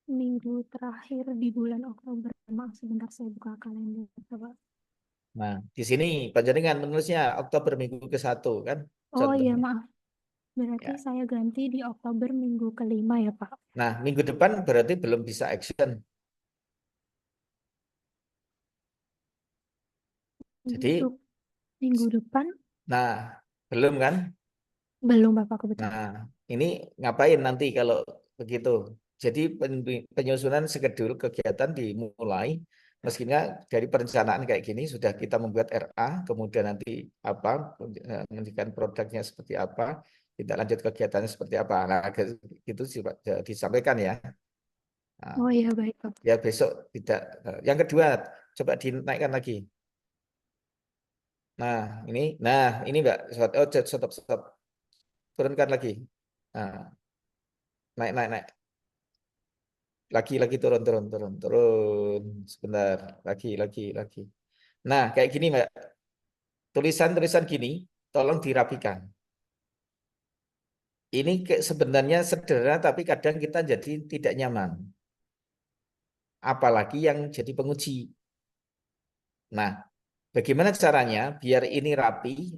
S4: Minggu terakhir di bulan Oktober. Maaf sebentar saya buka kalender Pak.
S1: Nah, di sini panjenengan menulisnya Oktober minggu ke-1 kan?
S4: Oh iya
S1: Contohnya.
S4: maaf. Berarti
S1: Ya.
S4: saya ganti di Oktober minggu kelima ya Pak.
S1: Nah, minggu depan berarti belum bisa action. Jadi,
S4: Untuk minggu depan
S1: nah, belum kan?
S4: belum Bapak kebetulan.
S1: Nah, ini ngapain nanti kalau begitu? Jadi penyusunan schedule kegiatan dimulai Mestinya dari perencanaan kayak gini sudah kita membuat RA, kemudian nanti apa, menentukan produknya seperti apa, kita lanjut kegiatannya seperti apa. Nah, itu sih Pak, disampaikan ya. Nah,
S4: Oh iya, baik Bapak.
S1: ya besok tidak. Yang kedua, coba dinaikkan lagi. Nah ini Mbak, oh stop, stop, turunkan lagi. Nah, naik, lagi turun, turun, sebentar, lagi. Nah, kayak gini Mbak, tulisan-tulisan gini, tolong dirapikan. Ini sebenarnya sederhana, tapi kadang kita jadi tidak nyaman. Apalagi yang jadi penguji. Nah, bagaimana caranya biar ini rapi?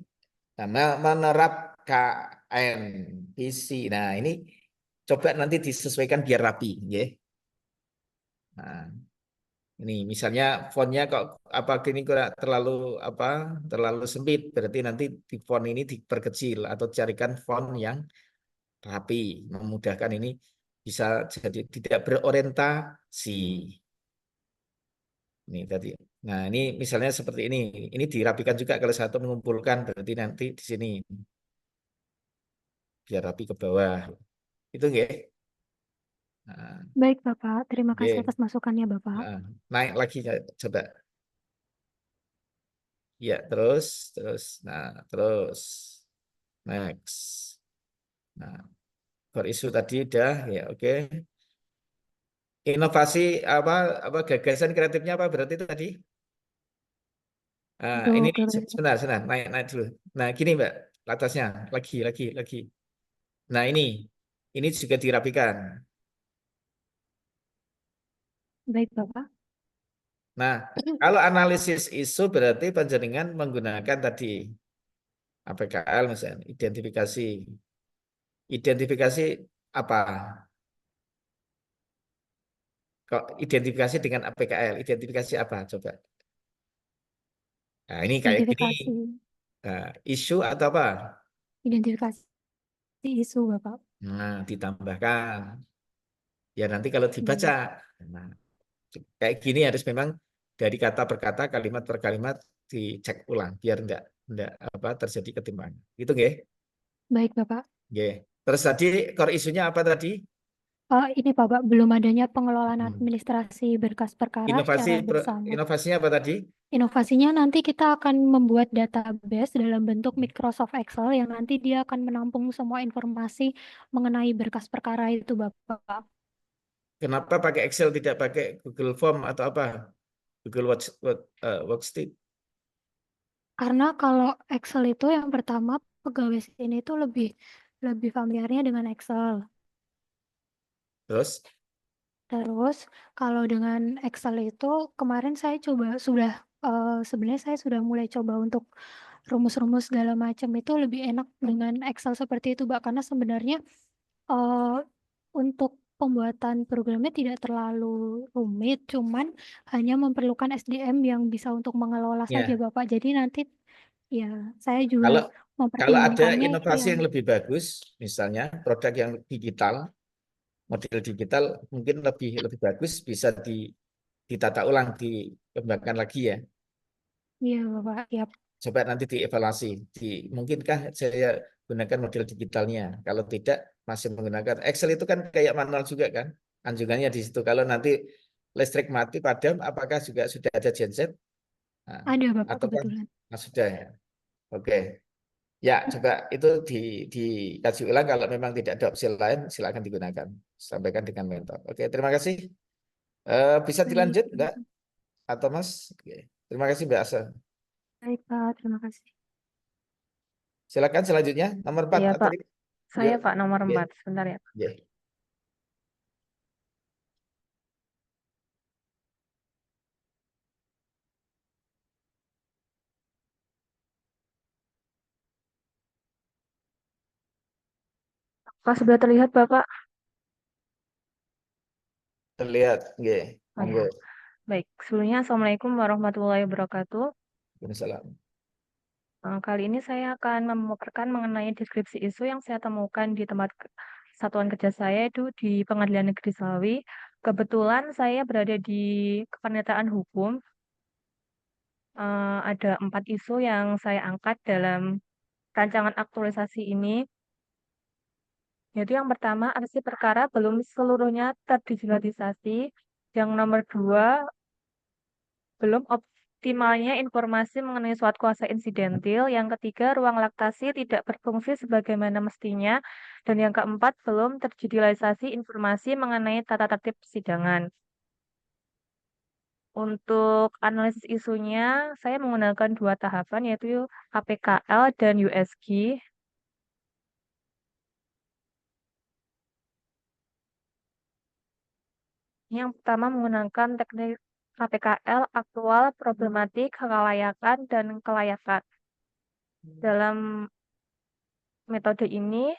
S1: Nah, menerap KNPC. Nah, ini coba nanti disesuaikan biar rapi, ya. Nah, ini misalnya fontnya kok apa gini kurang terlalu apa terlalu sempit, berarti nanti di font ini diperkecil atau carikan font yang rapi, memudahkan ini bisa jadi tidak berorientasi. Ini tadi. Nah, ini misalnya seperti ini. Ini dirapikan juga kalau satu mengumpulkan, berarti nanti di sini biar rapi ke bawah. Itu nggih. Nah,
S4: Baik Bapak, terima kasih
S1: nggih.
S4: atas masukannya Bapak.
S1: Nah, naik lagi coba. Ya, terus. Nah, terus next. Nah, core isu tadi udah ya, oke. Inovasi apa gagasan kreatifnya apa berarti itu tadi? Nah, ini
S4: Untuk
S1: sebentar, naik dulu. Nah, gini Mbak, atasnya lagi. Nah, ini juga dirapikan.
S4: baik Bapak.
S1: Nah, kalau analisis isu berarti panjenengan menggunakan tadi APKL misalnya, identifikasi. Identifikasi apa? Kok identifikasi dengan APKL, identifikasi apa? Coba. Nah, ini kayak gini.
S4: Identifikasi,
S1: Nah, isu atau apa?
S4: identifikasi isu Bapak.
S1: Nah, ditambahkan. Ya nanti kalau dibaca.
S4: Baik,
S1: Nah, kayak gini harus memang dari kata per kata, kalimat per kalimat dicek ulang biar enggak apa terjadi ketimpangan. Gitu nggih?
S4: baik Bapak.
S1: Nggih. Terus tadi core isunya apa tadi?
S4: Ini Bapak, belum adanya pengelolaan
S1: Hmm.
S4: administrasi berkas perkara
S1: Inovasi
S4: secara bersama.
S1: inovasinya apa tadi?
S4: Inovasinya nanti kita akan membuat database dalam bentuk Microsoft Excel yang nanti dia akan menampung semua informasi mengenai berkas perkara itu Bapak.
S1: Kenapa pakai Excel tidak pakai Google Form atau apa? Google Worksheet.
S4: Karena kalau Excel itu yang pertama pegawai sini itu lebih lebih familiarnya dengan Excel.
S1: Terus
S4: Terus kalau dengan Excel itu kemarin saya coba sebenarnya saya sudah mulai coba untuk rumus-rumus segala macam itu lebih enak dengan Excel seperti itu, Mbak, karena sebenarnya eh, untuk pembuatan programnya tidak terlalu rumit, cuman hanya memerlukan SDM yang bisa untuk mengelola saja,
S1: ya,
S4: Bapak. Jadi nanti ya saya juga
S1: kalau kalau ada
S4: mempertimbangkannya itu
S1: inovasi
S4: yang
S1: yang lebih bagus, misalnya produk yang digital, model digital mungkin lebih bagus bisa ditata ulang, dikembangkan lagi ya.
S4: iya, Bapak. Ya,
S1: Coba nanti dievaluasi. Mungkinkah saya gunakan model digitalnya? Kalau tidak, masih menggunakan Excel itu kan kayak manual juga kan? Anjungannya di situ. Kalau nanti listrik mati padam, apakah juga sudah ada genset? Nah,
S4: ada, Bapak,
S1: atau kan
S4: kebetulan.
S1: sudah ya? Oke. Ya, coba itu dikaji ulang. Kalau memang tidak ada opsi lain, silakan digunakan. Sampaikan dengan mentor. Oke, terima kasih. Bisa
S4: Baik,
S1: dilanjut, Mbak atau Mas? Oke. Terima kasih, Mbak Asa.
S4: baik, Pak. Terima kasih.
S1: Silakan selanjutnya nomor 4
S5: Iya,
S1: atau
S5: Pak. Saya,
S1: yuk.
S5: Pak, nomor
S1: Oke.
S5: 4. Sebentar ya.
S1: Oke.
S5: Pak, sudah terlihat, Bapak?
S1: Terlihat. Oke.
S5: Oh ya.
S1: Monggo.
S5: Baik. Sebelumnya, Assalamualaikum warahmatullahi wabarakatuh.
S1: Waalaikumsalam.
S5: Kali ini saya akan memaparkan mengenai deskripsi isu yang saya temukan di tempat satuan kerja saya itu di Pengadilan Negeri Salawi Kebetulan saya berada di Kepanitiaan Hukum. Ada 4 isu yang saya angkat dalam rancangan aktualisasi ini. Yaitu yang pertama, arsip perkara belum seluruhnya terdigitalisasi. Yang nomor 2, belum optimalnya informasi mengenai suatu kuasa insidentil. Yang ketiga, ruang laktasi tidak berfungsi sebagaimana mestinya. Dan yang keempat, belum terdigitalisasi informasi mengenai tata tertib persidangan. Untuk analisis isunya, saya menggunakan 2 tahapan, yaitu KPKL dan USG. Yang pertama menggunakan teknik KPKL, aktual, problematik, kelayakan, dan kelayakan. Dalam metode ini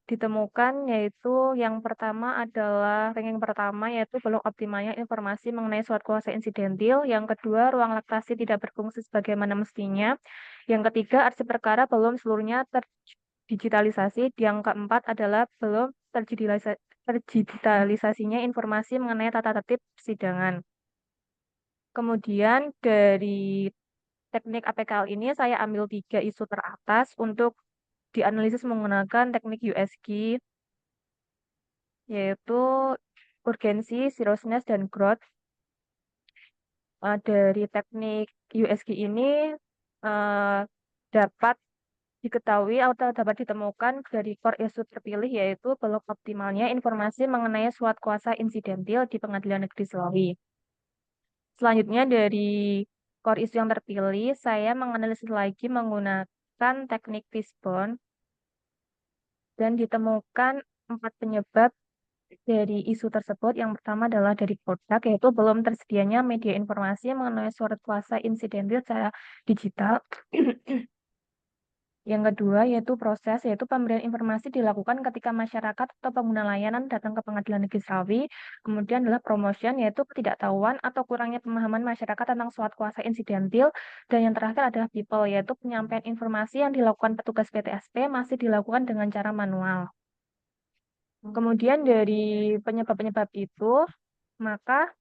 S5: ditemukan yaitu yang pertama adalah ranking pertama yaitu belum optimalnya informasi mengenai suatu kuasa insidentil, yang kedua ruang laktasi tidak berfungsi sebagaimana mestinya, yang ketiga arsip perkara belum seluruhnya terdigitalisasi, yang keempat adalah belum terdigitalisasinya informasi mengenai tata tertib persidangan. Kemudian dari teknik APKL ini saya ambil 3 isu teratas untuk dianalisis menggunakan teknik USG, yaitu urgensi, seriousness, dan growth. Dari teknik USG ini dapat diketahui atau dapat ditemukan dari core isu terpilih, yaitu belum optimalnya informasi mengenai suatu kuasa insidentil di Pengadilan Negeri Selawi. Selanjutnya dari core isu yang terpilih, saya menganalisis lagi menggunakan teknik Fishbone dan ditemukan 4 penyebab dari isu tersebut. Yang pertama adalah dari produk, yaitu belum tersedianya media informasi mengenai surat kuasa insidentil secara digital. Yang kedua yaitu proses, yaitu pemberian informasi dilakukan ketika masyarakat atau pengguna layanan datang ke Pengadilan Negeri Selawi. Kemudian adalah promotion, yaitu ketidaktahuan atau kurangnya pemahaman masyarakat tentang surat kuasa insidentil. Dan yang terakhir adalah people, yaitu penyampaian informasi yang dilakukan petugas PTSP masih dilakukan dengan cara manual. Kemudian dari penyebab-penyebab itu, maka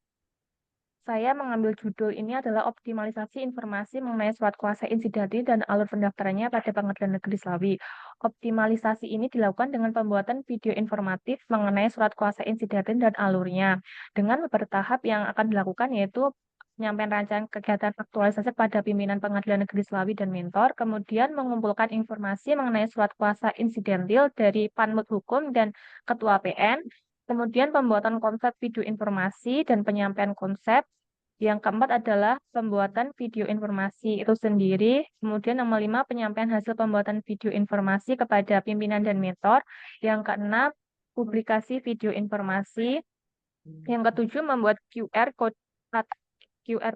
S5: saya mengambil judul ini adalah optimalisasi informasi mengenai surat kuasa insidentil dan alur pendaftarannya pada Pengadilan Negeri Selawi. Optimalisasi ini dilakukan dengan pembuatan video informatif mengenai surat kuasa insidentil dan alurnya, dengan bertahap yang akan dilakukan yaitu penyampaian rancangan kegiatan aktualisasi pada pimpinan Pengadilan Negeri Selawi dan mentor, kemudian mengumpulkan informasi mengenai surat kuasa insidentil dari Panmut Hukum dan Ketua PN, kemudian pembuatan konsep video informasi dan penyampaian konsep. Yang keempat adalah pembuatan video informasi itu sendiri. Kemudian nomor 5, penyampaian hasil pembuatan video informasi kepada pimpinan dan mentor. Yang keenam, publikasi video informasi. Yang ketujuh, membuat QR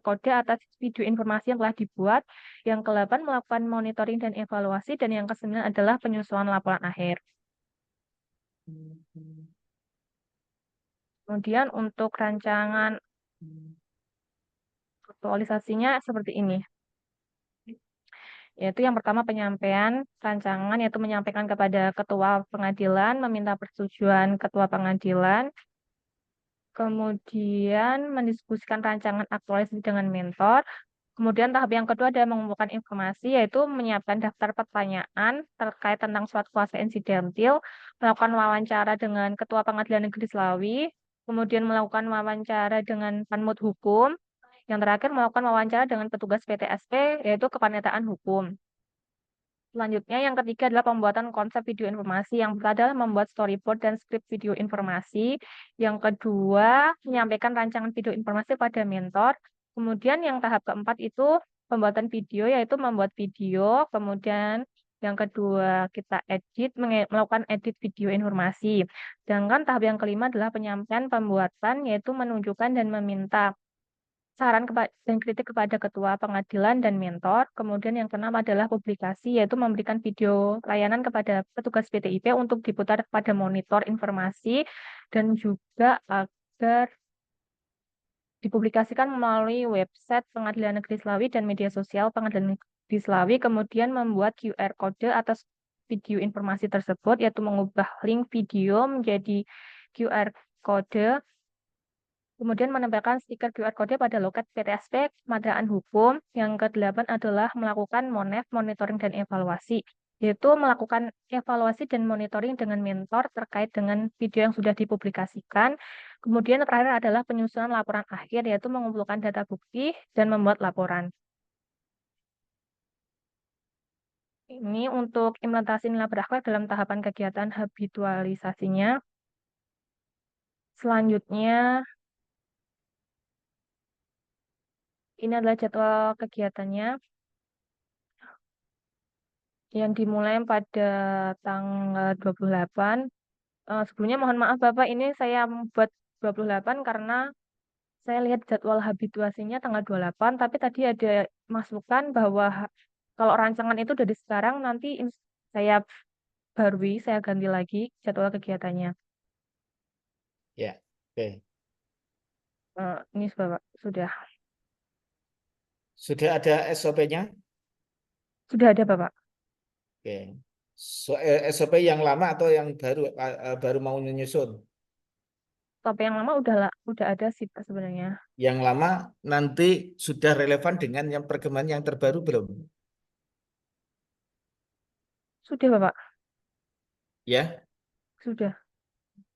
S5: code atas video informasi yang telah dibuat. Yang ke-8, melakukan monitoring dan evaluasi. Dan yang ke-9 adalah penyusunan laporan akhir. Kemudian untuk rancangan aktualisasinya seperti ini. Yaitu yang pertama penyampaian rancangan, yaitu menyampaikan kepada ketua pengadilan, meminta persetujuan ketua pengadilan, kemudian mendiskusikan rancangan aktualisasi dengan mentor. Kemudian tahap yang kedua adalah mengumpulkan informasi, yaitu menyiapkan daftar pertanyaan terkait tentang suatu kuasa insidentil, melakukan wawancara dengan Ketua Pengadilan Negeri Selawi, kemudian melakukan wawancara dengan Panmut Hukum, yang terakhir melakukan wawancara dengan petugas PTSP, yaitu Kepanitiaan Hukum. Selanjutnya, yang ketiga adalah pembuatan konsep video informasi. Yang pertama adalah membuat storyboard dan skrip video informasi. Yang kedua, menyampaikan rancangan video informasi pada mentor. Kemudian yang tahap keempat itu pembuatan video, yaitu membuat video. Kemudian yang kedua kita melakukan edit video informasi. Sedangkan tahap yang kelima adalah penyampaian pembuatan, yaitu menunjukkan dan meminta saran dan kritik kepada ketua pengadilan dan mentor. Kemudian yang keenam adalah publikasi, yaitu memberikan video layanan kepada petugas PTIP untuk diputar kepada monitor informasi dan juga agar dipublikasikan melalui website Pengadilan Negeri Selawi dan media sosial Pengadilan Negeri Selawi. Kemudian membuat QR code atas video informasi tersebut, yaitu mengubah link video menjadi QR code. Kemudian menempelkan stiker QR Code pada loket PTSP Kemadraan Hukum. Yang ke-8 adalah melakukan MONEF, monitoring dan evaluasi, yaitu melakukan evaluasi dan monitoring dengan mentor terkait dengan video yang sudah dipublikasikan. Kemudian terakhir adalah penyusunan laporan akhir, yaitu mengumpulkan data bukti dan membuat laporan. Ini untuk implementasi nilai berakhlak dalam tahapan kegiatan habitualisasinya. Selanjutnya, ini adalah jadwal kegiatannya yang dimulai pada tanggal 28. Sebelumnya mohon maaf Bapak, ini saya membuat 28 karena saya lihat jadwal habituasinya tanggal 28, tapi tadi ada masukan bahwa kalau rancangan itu dari sekarang, nanti saya saya ganti lagi jadwal kegiatannya.
S1: Ya, oke.
S5: Ini Bapak, sudah
S1: Sudah ada SOP-nya?
S5: ada Bapak.
S1: Oke. SOP yang lama atau yang baru mau menyusun?
S5: Tapi yang lama udah ada sih Pak sebenarnya.
S1: Yang lama nanti sudah relevan dengan yang perkembangan yang terbaru belum?
S5: Sudah Bapak,
S1: Ya,
S5: sudah.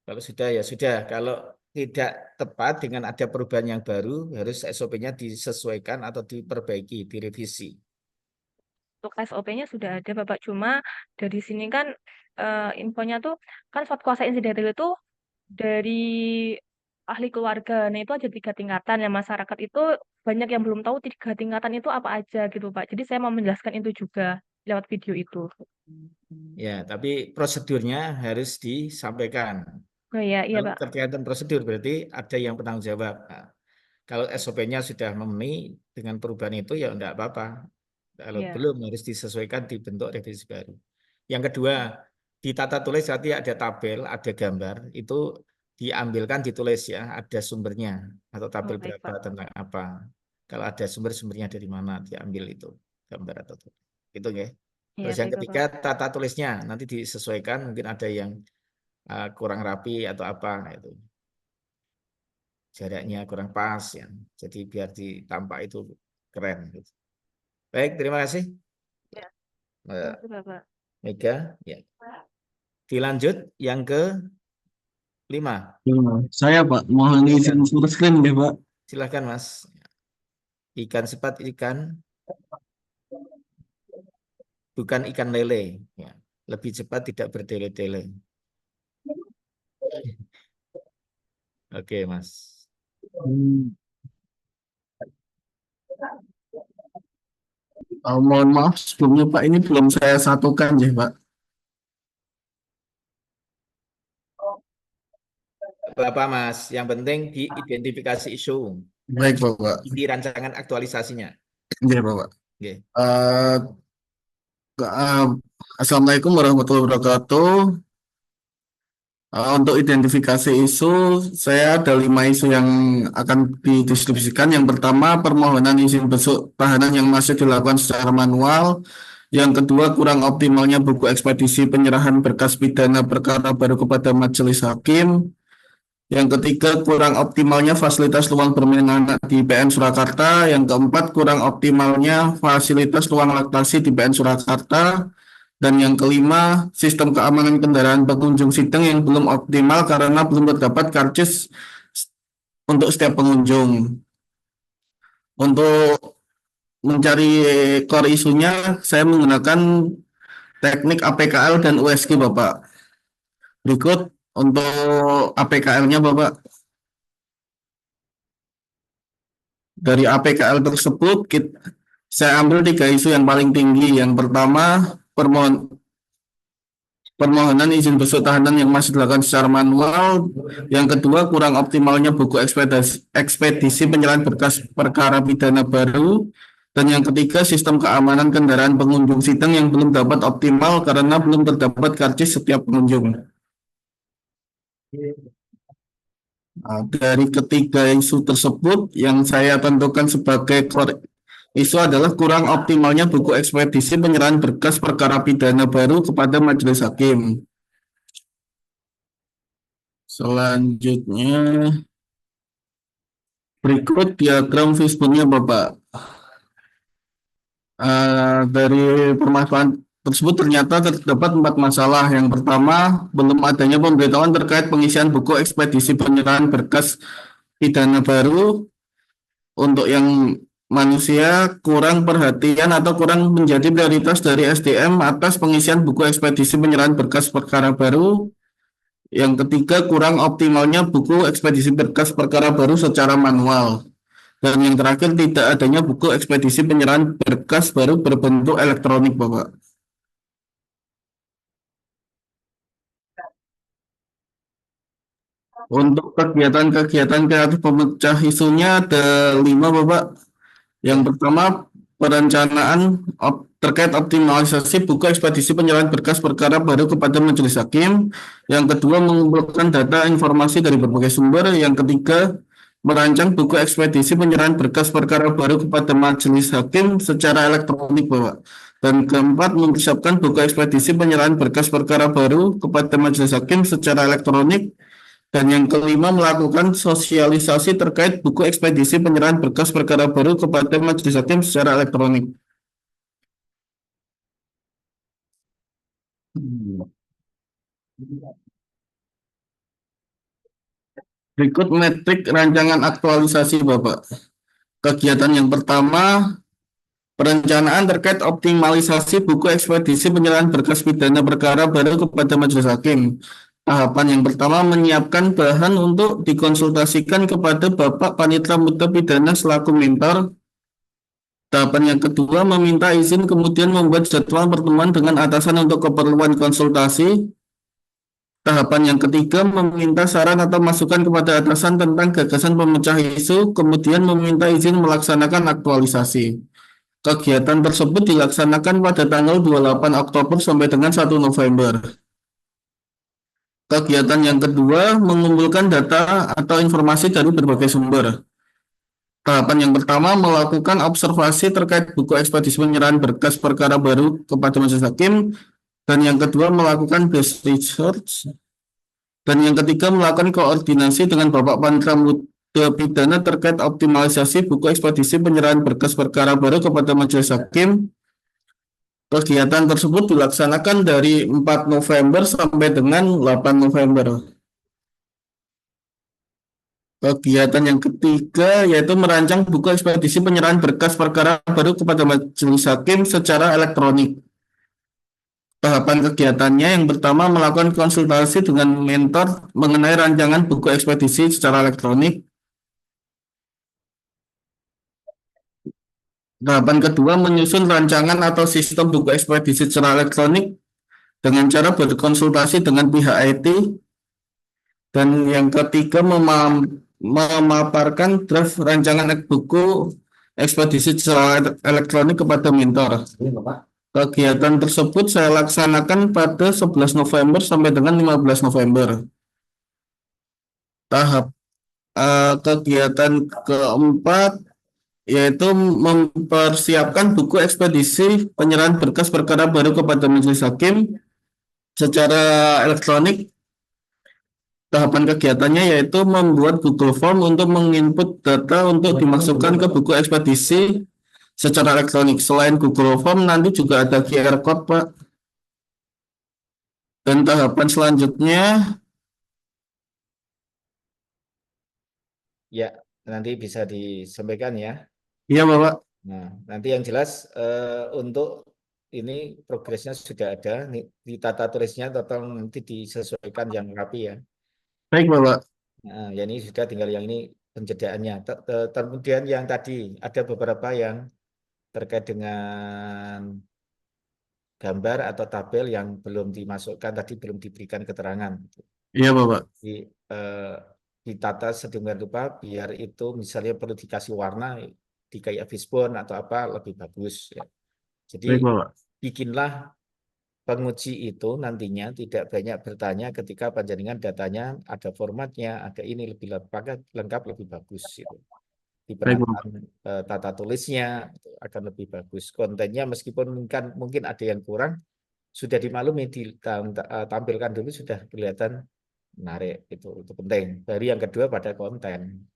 S1: kalau sudah ya sudah. Kalau tidak tepat dengan ada perubahan yang baru, harus SOP-nya disesuaikan atau diperbaiki, direvisi.
S5: Untuk SOP-nya sudah ada Bapak, cuma dari sini kan infonya tuh kan surat kuasa insidentil itu dari ahli keluarga. Nah, itu aja 3 tingkatan. Ya, masyarakat itu banyak yang belum tahu 3 tingkatan itu apa aja gitu, Pak. Jadi saya mau menjelaskan itu juga lewat video itu.
S1: Ya, tapi prosedurnya harus disampaikan.
S5: Oh iya, iya,
S1: Kalau
S5: Pak.
S1: terkaitan prosedur berarti ada yang penanggung jawab. Nah, kalau SOP-nya sudah memenuhi dengan perubahan itu ya enggak apa-apa. Kalau
S5: Iya.
S1: belum harus disesuaikan dibentuk revisi baru. Yang kedua, di tata tulis nanti ada tabel, ada gambar, itu diambilkan ditulis ya, ada sumbernya atau tabel
S5: Oh, baik,
S1: berapa
S5: Pak.
S1: tentang apa. Kalau ada sumber-sumbernya dari mana diambil itu gambar atau itu ya.
S5: Iya,
S1: Terus yang
S5: baik,
S1: ketiga
S5: Bapak.
S1: tata tulisnya nanti disesuaikan, mungkin ada yang kurang rapi atau apa itu. Jaraknya kurang pas ya. Jadi biar ditampak itu keren gitu. Baik, terima kasih.
S5: Ya,
S1: Mbak
S5: terima kasih, Bapak.
S1: Mega, ya. Dilanjut yang ke 5.
S6: Saya Pak, mohon izin full screen deh Pak.
S1: Silakan Mas. Ikan sepat ikan, bukan ikan lele. Ya. Lebih cepat tidak berdele-dele. Oke Mas.
S6: Mohon maaf sebelumnya Pak, ini belum saya satukan ya Pak.
S1: Apa Mas? Yang penting diidentifikasi isu
S6: Baik Bapak,
S1: di rancangan aktualisasinya.
S6: ya Bapak.
S1: Oke.
S6: Assalamualaikum warahmatullahi wabarakatuh. Untuk identifikasi isu, saya ada 5 isu yang akan didistribusikan. Yang pertama, permohonan izin besuk tahanan yang masih dilakukan secara manual. Yang kedua, kurang optimalnya buku ekspedisi penyerahan berkas pidana perkara baru kepada majelis hakim. Yang ketiga, kurang optimalnya fasilitas ruang bermain anak di PN Surakarta. Yang keempat, kurang optimalnya fasilitas ruang laktasi di PN Surakarta. Dan yang kelima, sistem keamanan kendaraan pengunjung sidang yang belum optimal karena belum terdapat karcis untuk setiap pengunjung. Untuk mencari core isunya, saya menggunakan teknik APKL dan USG, Bapak. Berikut untuk APKL-nya, Bapak. Dari APKL tersebut, saya ambil 3 isu yang paling tinggi. Yang pertama, permohonan izin besuk tahanan yang masih dilakukan secara manual. Yang kedua, kurang optimalnya buku ekspedisi penyerahan berkas perkara pidana baru. Dan yang ketiga, sistem keamanan kendaraan pengunjung sidang yang belum dapat optimal karena belum terdapat karcis setiap pengunjung. Dari ketiga isu tersebut, yang saya tentukan sebagai isu adalah kurang optimalnya buku ekspedisi penyerahan berkas perkara pidana baru kepada majelis hakim. Selanjutnya, Berikut diagram fishbone-nya Bapak. Dari permasalahan tersebut ternyata terdapat 4 masalah. Yang pertama, belum adanya pemberitahuan terkait pengisian buku ekspedisi penyerahan berkas pidana baru. Untuk yang manusia, kurang perhatian atau kurang menjadi prioritas dari SDM atas pengisian buku ekspedisi penyerahan berkas perkara baru. Yang ketiga, kurang optimalnya buku ekspedisi berkas perkara baru secara manual. Dan yang terakhir, tidak adanya buku ekspedisi penyerahan berkas baru berbentuk elektronik, Bapak. Untuk kegiatan-kegiatan kreatif pemecah isunya ada 5, Bapak. Yang pertama, perencanaan terkait optimalisasi buku ekspedisi penyerahan berkas perkara baru kepada majelis hakim. Yang kedua, mengumpulkan data informasi dari berbagai sumber. Yang ketiga, merancang buku ekspedisi penyerahan berkas perkara baru kepada majelis hakim secara elektronik, Bapak. Dan keempat, mempersiapkan buku ekspedisi penyerahan berkas perkara baru kepada majelis hakim secara elektronik. Dan yang kelima, melakukan sosialisasi terkait buku ekspedisi penyerahan berkas perkara baru kepada majelis hakim secara elektronik. Berikut metrik rancangan aktualisasi, Bapak. Kegiatan yang pertama, perencanaan terkait optimalisasi buku ekspedisi penyerahan berkas pidana perkara baru kepada majelis hakim. Tahapan yang pertama, menyiapkan bahan untuk dikonsultasikan kepada Bapak Panitra Muda Pidana selaku mentor. Tahapan yang kedua, meminta izin kemudian membuat jadwal pertemuan dengan atasan untuk keperluan konsultasi. Tahapan yang ketiga, meminta saran atau masukan kepada atasan tentang gagasan pemecah isu, kemudian meminta izin melaksanakan aktualisasi. Kegiatan tersebut dilaksanakan pada tanggal 28 Oktober sampai dengan 1 November. Kegiatan yang kedua, mengumpulkan data atau informasi dari berbagai sumber. Tahapan yang pertama, melakukan observasi terkait buku ekspedisi penyerahan berkas perkara baru kepada majelis hakim. Dan yang kedua, melakukan base research. Dan yang ketiga, melakukan koordinasi dengan Bapak Panitra Muda Pidana terkait optimalisasi buku ekspedisi penyerahan berkas perkara baru kepada majelis hakim. Kegiatan tersebut dilaksanakan dari 4 November sampai dengan 8 November. Kegiatan yang ketiga yaitu merancang buku ekspedisi penyerahan berkas perkara baru kepada majelis hakim secara elektronik. Tahapan kegiatannya yang pertama, melakukan konsultasi dengan mentor mengenai rancangan buku ekspedisi secara elektronik. Tahapan kedua, menyusun rancangan atau sistem buku ekspedisi secara elektronik dengan cara berkonsultasi dengan pihak IT. Dan yang ketiga, memaparkan draft rancangan buku ekspedisi secara elektronik kepada mentor. Kegiatan tersebut saya laksanakan pada 11 November sampai dengan 15 November. Tahap kegiatan keempat yaitu mempersiapkan buku ekspedisi penyerahan berkas perkara baru kepada majelis hakim secara elektronik. Tahapan kegiatannya yaitu membuat Google Form untuk menginput data untuk dimasukkan ke buku ekspedisi secara elektronik. Selain Google Form, nanti juga ada QR Code, Pak. Dan tahapan selanjutnya,
S1: Ya, nanti bisa disampaikan ya.
S6: ya Bapak.
S1: Nah, nanti yang jelas untuk ini progresnya sudah ada, di tata tulisnya total nanti disesuaikan yang rapi ya.
S6: Baik Bapak.
S1: Nah, ya ini sudah, tinggal yang ini pencetakannya. Kemudian yang tadi ada beberapa yang terkait dengan gambar atau tabel yang belum dimasukkan tadi, belum diberikan keterangan.
S6: Iya Bapak.
S1: Ditata sedemikian rupa biar itu misalnya perlu dikasih warna di kayak fishbone atau apa lebih bagus ya. Jadi
S6: Baik Bapak.
S1: bikinlah penguji itu nantinya tidak banyak bertanya ketika panjenengan datanya ada formatnya, ada ini lebih lengkap, lebih bagus itu. Di penataan tata tulisnya itu akan lebih bagus. Kontennya meskipun mungkin ada yang kurang, sudah dimaklumi, ditampilkan dulu sudah kelihatan menarik, itu penting. Baru yang kedua pada konten.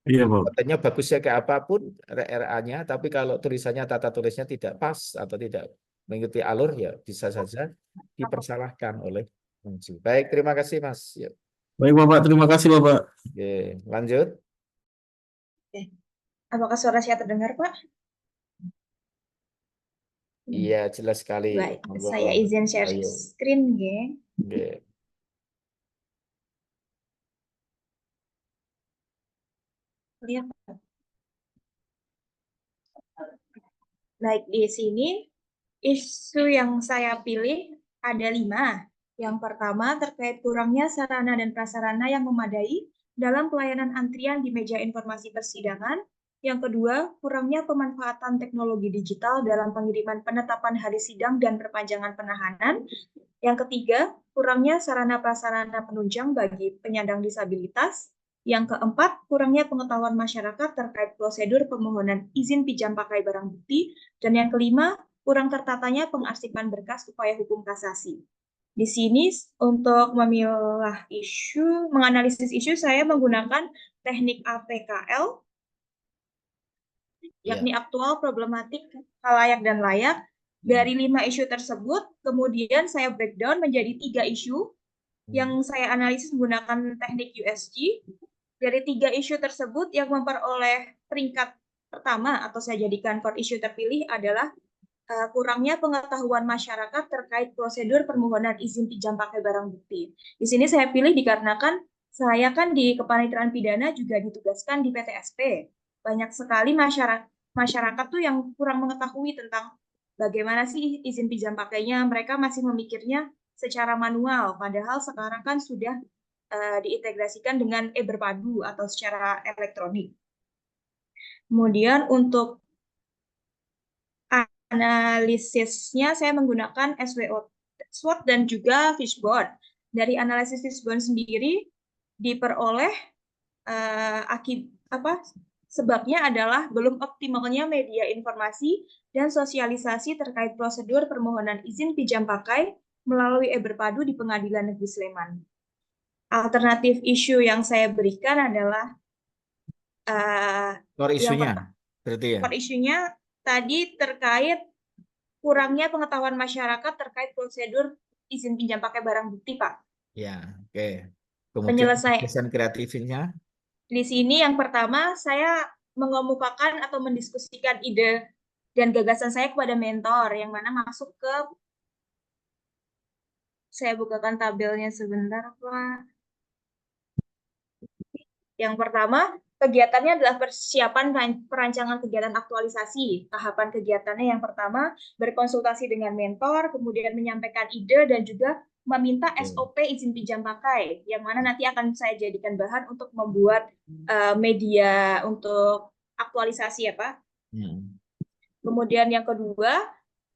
S6: Iya, Pak.
S1: Kontennya bagusnya kayak apapun RA-nya, tapi kalau tulisannya tata tulisnya tidak pas atau tidak mengikuti alur, ya bisa saja dipersalahkan oleh penguji. Baik, terima kasih Mas. Yuk,
S6: Baik, Bapak. Terima kasih, Bapak.
S1: oke, lanjut.
S7: Oke. Apakah suara saya terdengar, Pak?
S1: Iya, jelas sekali.
S7: Baik,
S1: Monggo.
S7: saya izin share
S1: Ayo.
S7: screen, geng.
S1: Oke.
S7: Lihat. Baik, di sini isu yang saya pilih ada 5. Yang pertama terkait kurangnya sarana dan prasarana yang memadai dalam pelayanan antrian di meja informasi persidangan. Yang kedua, kurangnya pemanfaatan teknologi digital dalam pengiriman penetapan hari sidang dan perpanjangan penahanan. Yang ketiga, kurangnya sarana prasarana penunjang bagi penyandang disabilitas. Yang keempat, kurangnya pengetahuan masyarakat terkait prosedur permohonan izin pinjam pakai barang bukti. Dan yang kelima, kurang tertatanya pengarsipan berkas upaya hukum kasasi. Di sini untuk memilah isu, menganalisis isu, saya menggunakan teknik APKL, yakni aktual, problematik, halayak, dan layak. Dari 5 isu tersebut, kemudian saya breakdown menjadi 3 isu yang saya analisis menggunakan teknik USG. Dari 3 isu tersebut yang memperoleh peringkat pertama atau saya jadikan core issue terpilih adalah kurangnya pengetahuan masyarakat terkait prosedur permohonan izin pinjam pakai barang bukti. Di sini saya pilih dikarenakan saya kan di Kepaniteraan Pidana juga ditugaskan di PTSP. Banyak sekali masyarakat tuh yang kurang mengetahui tentang bagaimana sih izin pinjam pakainya. Mereka masih memikirnya secara manual, padahal sekarang kan sudah diintegrasikan dengan e-berpadu atau secara elektronik. Kemudian untuk analisisnya saya menggunakan SWOT SWOT dan juga Fishbone. Dari analisis Fishbone sendiri diperoleh sebabnya adalah belum optimalnya media informasi dan sosialisasi terkait prosedur permohonan izin pinjam pakai melalui e-berpadu di Pengadilan Negeri Sleman. Alternatif isu yang saya berikan adalah
S1: core isunya, berarti ya.
S7: Core isunya tadi terkait kurangnya pengetahuan masyarakat terkait prosedur izin pinjam pakai barang bukti, Pak.
S1: Ya, oke. Kemudian penyelesaian kreatifnya.
S7: Di sini yang pertama saya mengemukakan atau mendiskusikan ide dan gagasan saya kepada mentor yang mana masuk ke, saya bukakan tabelnya sebentar, Pak. Yang pertama, kegiatannya adalah persiapan perancangan kegiatan aktualisasi. Tahapan kegiatannya yang pertama, berkonsultasi dengan mentor, kemudian menyampaikan ide dan juga meminta SOP izin pinjam pakai, yang mana nanti akan saya jadikan bahan untuk membuat media untuk aktualisasi ya Pak. Kemudian yang kedua,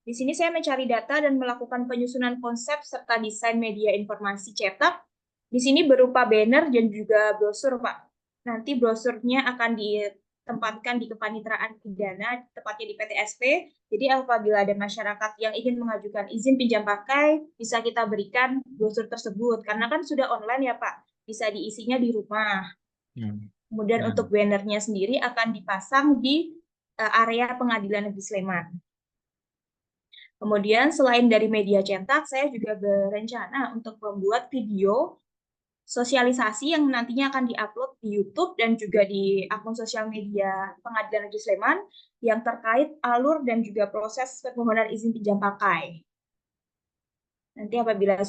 S7: di sini saya mencari data dan melakukan penyusunan konsep serta desain media informasi cetak. Di sini berupa banner dan juga brosur, Pak. Nanti brosurnya akan ditempatkan di Kepaniteraan Pidana, tepatnya di PTSP. Jadi apabila ada masyarakat yang ingin mengajukan izin pinjam pakai, bisa kita berikan brosur tersebut. Karena kan sudah online ya, Pak. Bisa diisinya di rumah. Kemudian untuk bannernya sendiri akan dipasang di area Pengadilan Negeri Sleman. Kemudian selain dari media cetak, saya juga berencana untuk membuat video sosialisasi yang nantinya akan diupload di YouTube dan juga di akun sosial media Pengadilan Negeri Sleman yang terkait alur dan juga proses permohonan izin pinjam pakai. Nanti apabila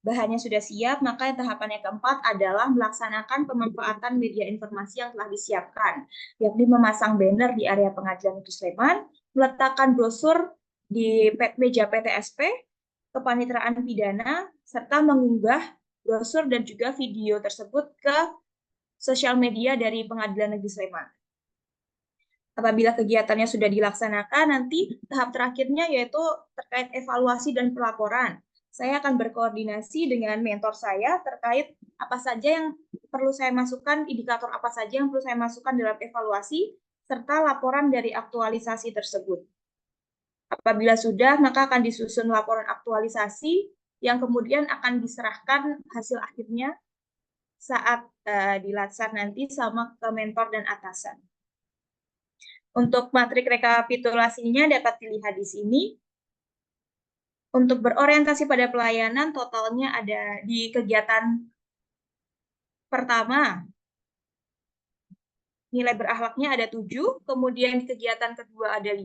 S7: bahannya sudah siap, maka tahapan yang keempat adalah melaksanakan pemanfaatan media informasi yang telah disiapkan, yakni memasang banner di area Pengadilan Negeri Sleman, meletakkan brosur di meja PTSP, Kepaniteraan Pidana, serta mengunggah brosur dan juga video tersebut ke sosial media dari Pengadilan Negeri Sleman. Apabila kegiatannya sudah dilaksanakan, nanti tahap terakhirnya yaitu terkait evaluasi dan pelaporan. Saya akan berkoordinasi dengan mentor saya terkait apa saja yang perlu saya masukkan, indikator apa saja yang perlu saya masukkan dalam evaluasi, serta laporan dari aktualisasi tersebut. Apabila sudah, maka akan disusun laporan aktualisasi yang kemudian akan diserahkan hasil akhirnya saat dilatsar nanti sama ke mentor dan atasan. Untuk matrik rekapitulasinya dapat dilihat di sini. Untuk berorientasi pada pelayanan, totalnya ada di kegiatan pertama, nilai berakhlaknya ada 7, kemudian di kegiatan kedua ada 5,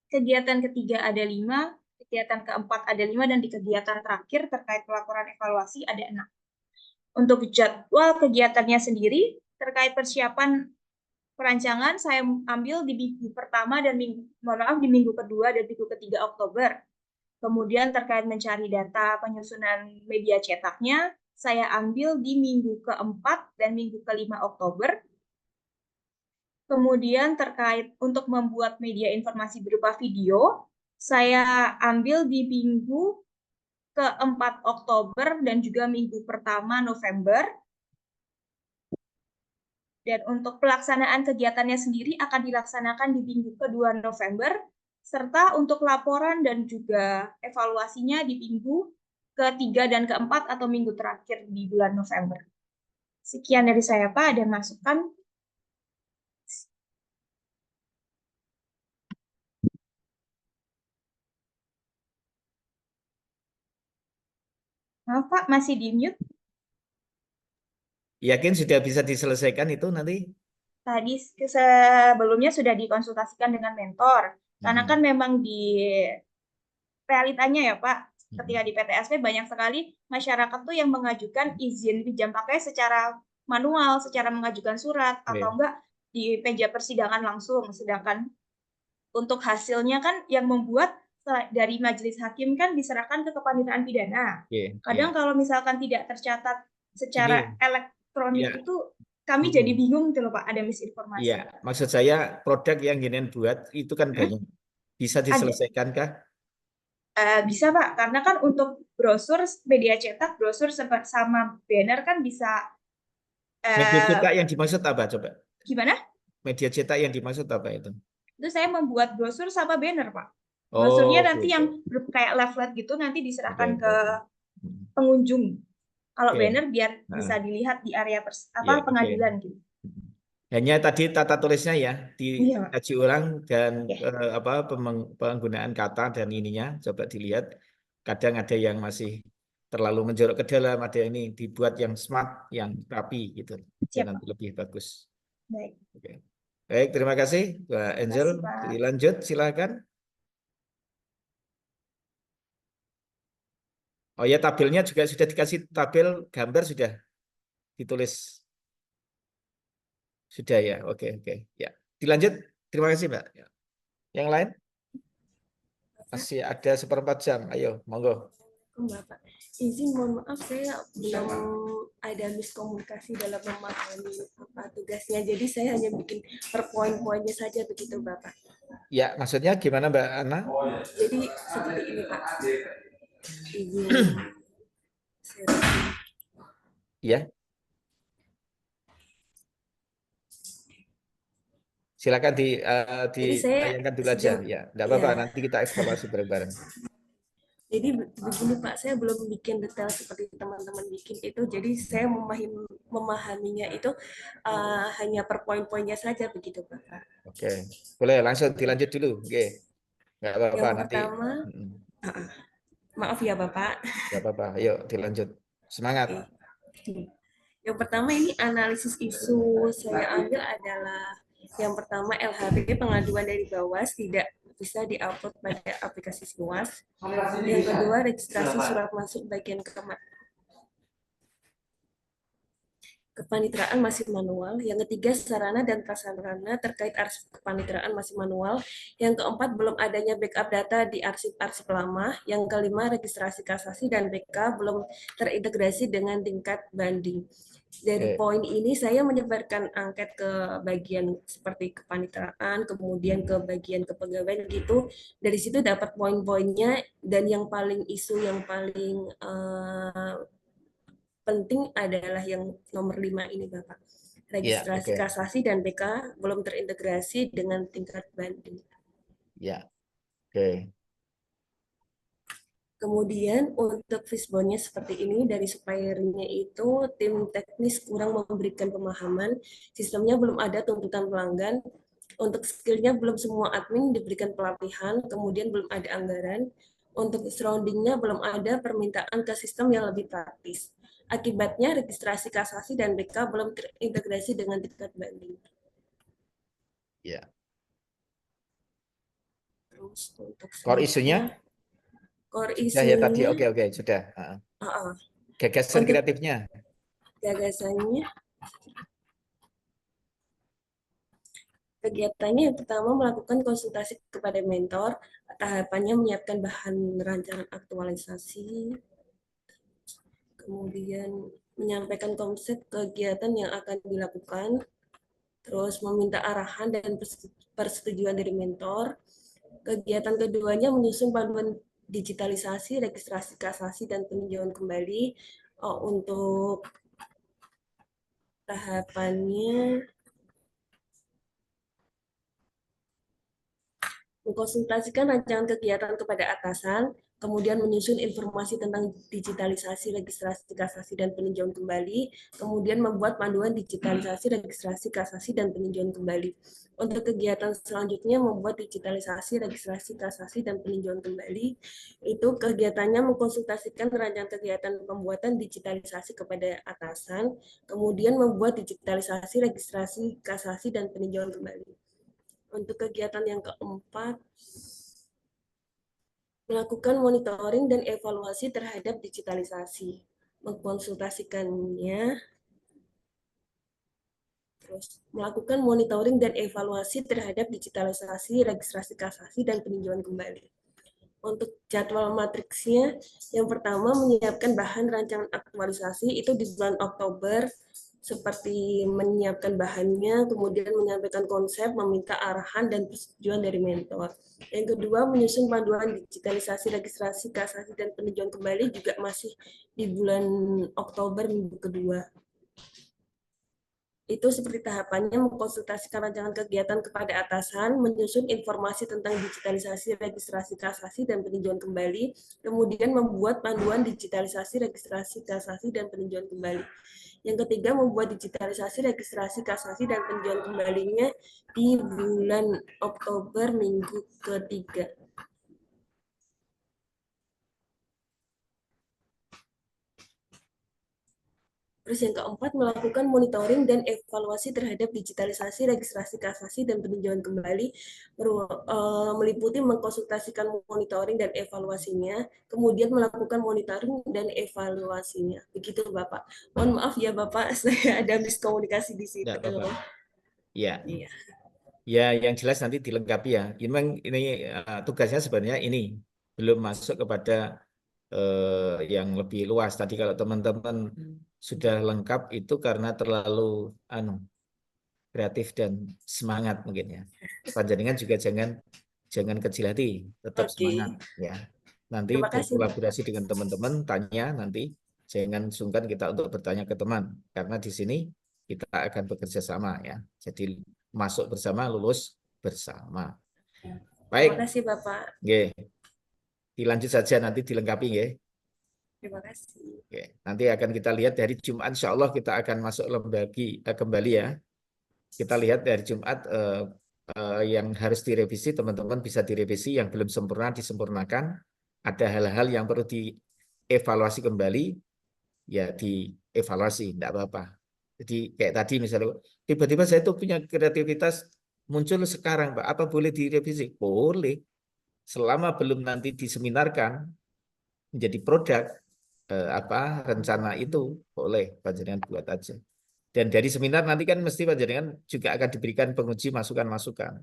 S7: kegiatan ketiga ada 5, kegiatan keempat ada 5, dan di kegiatan terakhir terkait pelaporan evaluasi ada 6. Untuk jadwal kegiatannya sendiri, terkait persiapan perancangan, saya ambil di minggu pertama dan di minggu kedua dan minggu ketiga Oktober. Kemudian terkait mencari data penyusunan media cetaknya, saya ambil di minggu keempat dan minggu kelima Oktober. Kemudian terkait untuk membuat media informasi berupa video, saya ambil di minggu keempat Oktober dan juga minggu pertama November. Dan untuk pelaksanaan kegiatannya sendiri akan dilaksanakan di minggu kedua November, serta untuk laporan dan juga evaluasinya di minggu ketiga dan keempat atau minggu terakhir di bulan November. Sekian dari saya, Pak. Ada masukan? Maaf, Pak, masih di mute.
S1: Yakin sudah bisa diselesaikan itu nanti?
S7: Tadi sebelumnya sudah dikonsultasikan dengan mentor. Karena kan memang di realitanya ya Pak, ketika di PTSP banyak sekali masyarakat tuh yang mengajukan izin pinjam pakai secara manual, secara mengajukan surat, atau enggak di meja persidangan langsung. Sedangkan untuk hasilnya kan yang membuat dari majelis hakim kan diserahkan ke kepanitraan pidana. Kadang kalau misalkan tidak tercatat secara elektronik itu kami jadi bingung gitu loh Pak, ada misinformasi.
S1: Iya, maksud saya produk yang Ginen buat itu kan banyak. Bisa diselesaikan kah?
S7: Bisa Pak, karena kan untuk brosur, media cetak, brosur sama banner kan bisa.
S1: Media cetak yang dimaksud apa coba?
S7: Gimana?
S1: Media cetak yang dimaksud apa itu?
S7: Itu saya membuat brosur sama banner Pak. Brosurnya nanti yang kayak leaflet gitu nanti diserahkan ke pengunjung. Kalau banner biar bisa dilihat di area pengadilan gitu.
S1: Hanya tadi tata tulisnya ya dikaji ulang dan penggunaan kata dan ininya coba dilihat. Kadang ada yang masih terlalu menjorok ke dalam, ada yang ini dibuat yang smart, yang rapi gitu. Dan nanti lebih bagus.
S7: Baik.
S1: Baik, terima kasih Mbak Angel. Dilanjut silakan. Oh ya, tabelnya juga sudah dikasih tabel gambar sudah ditulis. Sudah ya, oke. Ya, dilanjut. Terima kasih Mbak. Yang lain? Masih ada 1/4 jam. Ayo, monggo.
S8: Bapak, izin mohon maaf saya belum ada miskomunikasi dalam memahami tugasnya. Jadi saya hanya bikin per poin-poinnya saja begitu Bapak.
S1: Ya, maksudnya gimana Mbak Ana?
S8: Jadi seperti ini Pak. Izin.
S1: Ya. Silakan ditayangkan dulu aja. Ya, enggak apa-apa. Nanti kita evaluasi bareng-bareng.
S8: Jadi begini Pak, saya belum bikin detail seperti teman-teman bikin itu. Jadi saya memahaminya itu hanya per poin-poinnya saja begitu Pak.
S1: Oke, boleh langsung dilanjut dulu. Oke, nggak apa-apa
S8: yang
S1: nanti.
S8: Pertama, maaf ya Bapak.
S1: Nggak apa-apa, ayo dilanjut. Semangat.
S8: Yang pertama ini analisis isu saya ambil adalah yang pertama LHP pengaduan dari Bawas tidak bisa diupload pada aplikasi SIWAS. Yang kedua registrasi surat masuk bagian kepanitraan masih manual. Yang ketiga sarana dan prasarana terkait arsip kepanitraan masih manual. Yang keempat belum adanya backup data di arsip-arsip lama. Yang kelima registrasi kasasi dan BK belum terintegrasi dengan tingkat banding. Dari poin ini saya menyebarkan angket ke bagian seperti kepanitraan, kemudian ke bagian kepegawaian gitu. Dari situ dapat poin-poinnya dan yang paling isu yang paling penting adalah yang nomor 5 ini Bapak. Registrasi kasasi dan BK belum terintegrasi dengan tingkat banding.
S1: Ya. Oke.
S8: Kemudian untuk fishbone-nya seperti ini, dari suppliernya itu tim teknis kurang memberikan pemahaman, sistemnya belum ada tuntutan pelanggan, untuk skillnya belum semua admin diberikan pelatihan, kemudian belum ada anggaran, untuk surrounding-nya belum ada permintaan ke sistem yang lebih praktis. Akibatnya registrasi kasasi dan BK belum terintegrasi dengan tingkat banding.
S1: Ya.
S8: Terus untuk
S1: Core isunya
S8: core
S1: sudah ya tadi.
S8: isunya,
S1: Oke, sudah. Gagasan
S8: Untuk-
S1: kreatifnya.
S8: gagasannya, kegiatannya yang pertama melakukan konsultasi kepada mentor, tahapannya menyiapkan bahan rancangan aktualisasi, kemudian menyampaikan konsep kegiatan yang akan dilakukan, terus meminta arahan dan persetujuan dari mentor. Kegiatan keduanya menyusun panduan digitalisasi, registrasi kasasi, dan peninjauan kembali. Untuk tahapannya, mengkonsultasikan rancangan kegiatan kepada atasan, kemudian menyusun informasi tentang digitalisasi, registrasi kasasi, dan peninjauan kembali, kemudian membuat panduan digitalisasi, registrasi kasasi, dan peninjauan kembali. Untuk kegiatan selanjutnya, membuat digitalisasi, registrasi kasasi, dan peninjauan kembali. Itu kegiatannya mengkonsultasikan rancangan kegiatan pembuatan digitalisasi kepada atasan, kemudian membuat digitalisasi, registrasi kasasi, dan peninjauan kembali. Untuk kegiatan yang keempat, melakukan monitoring dan evaluasi terhadap digitalisasi, mengkonsultasikannya, terus melakukan monitoring dan evaluasi terhadap digitalisasi, registrasi kasasi, dan peninjauan kembali. Untuk jadwal matriksnya, yang pertama menyiapkan bahan rancangan aktualisasi itu di bulan Oktober, seperti menyiapkan bahannya, kemudian menyampaikan konsep, meminta arahan dan persetujuan dari mentor. Yang kedua, menyusun panduan digitalisasi, registrasi, kasasi, dan peninjauan kembali juga masih di bulan Oktober minggu kedua. Itu seperti tahapannya mengkonsultasikan rancangan kegiatan kepada atasan, menyusun informasi tentang digitalisasi, registrasi kasasi, dan peninjauan kembali, kemudian membuat panduan digitalisasi, registrasi kasasi, dan peninjauan kembali. Yang ketiga, membuat digitalisasi, registrasi kasasi, dan peninjauan kembalinya di bulan Oktober minggu ketiga. Terus yang keempat, melakukan monitoring dan evaluasi terhadap digitalisasi, registrasi kasasi, dan peninjauan kembali, meliputi mengkonsultasikan monitoring dan evaluasinya, kemudian melakukan monitoring dan evaluasinya. Begitu Bapak. Mohon maaf ya Bapak, saya ada miskomunikasi di situ.
S1: Tidak apa-apa. Ya.
S8: Iya.
S1: Ya, yang jelas nanti dilengkapi ya. Memang ini tugasnya sebenarnya ini belum masuk kepada yang lebih luas. Tadi kalau teman-teman sudah lengkap itu karena terlalu kreatif dan semangat mungkin ya. Panjenengan juga jangan kecil hati, tetap semangat ya. Nanti
S8: Terima kasih,
S1: berkolaborasi dengan teman-teman, tanya nanti. Jangan sungkan kita untuk bertanya ke teman karena di sini kita akan bekerja sama ya. Jadi masuk bersama, lulus bersama. Baik.
S8: Terima kasih Bapak.
S1: Oke. Dilanjut saja nanti dilengkapi ya.
S8: Terima kasih.
S1: Oke. Nanti akan kita lihat dari Jumat, insya Allah kita akan masuk kembali ya. Kita lihat dari Jumat yang harus direvisi, teman-teman bisa direvisi, yang belum sempurna disempurnakan. Ada hal-hal yang perlu dievaluasi kembali, ya dievaluasi, tidak apa-apa. Jadi kayak tadi misalnya, tiba-tiba saya tuh punya kreativitas muncul sekarang, Pak. Apa boleh direvisi? Boleh. Selama belum nanti diseminarkan menjadi produk, rencana itu boleh panjenengan buat aja. Dan dari seminar nanti kan mesti panjenengan juga akan diberikan penguji masukan-masukan.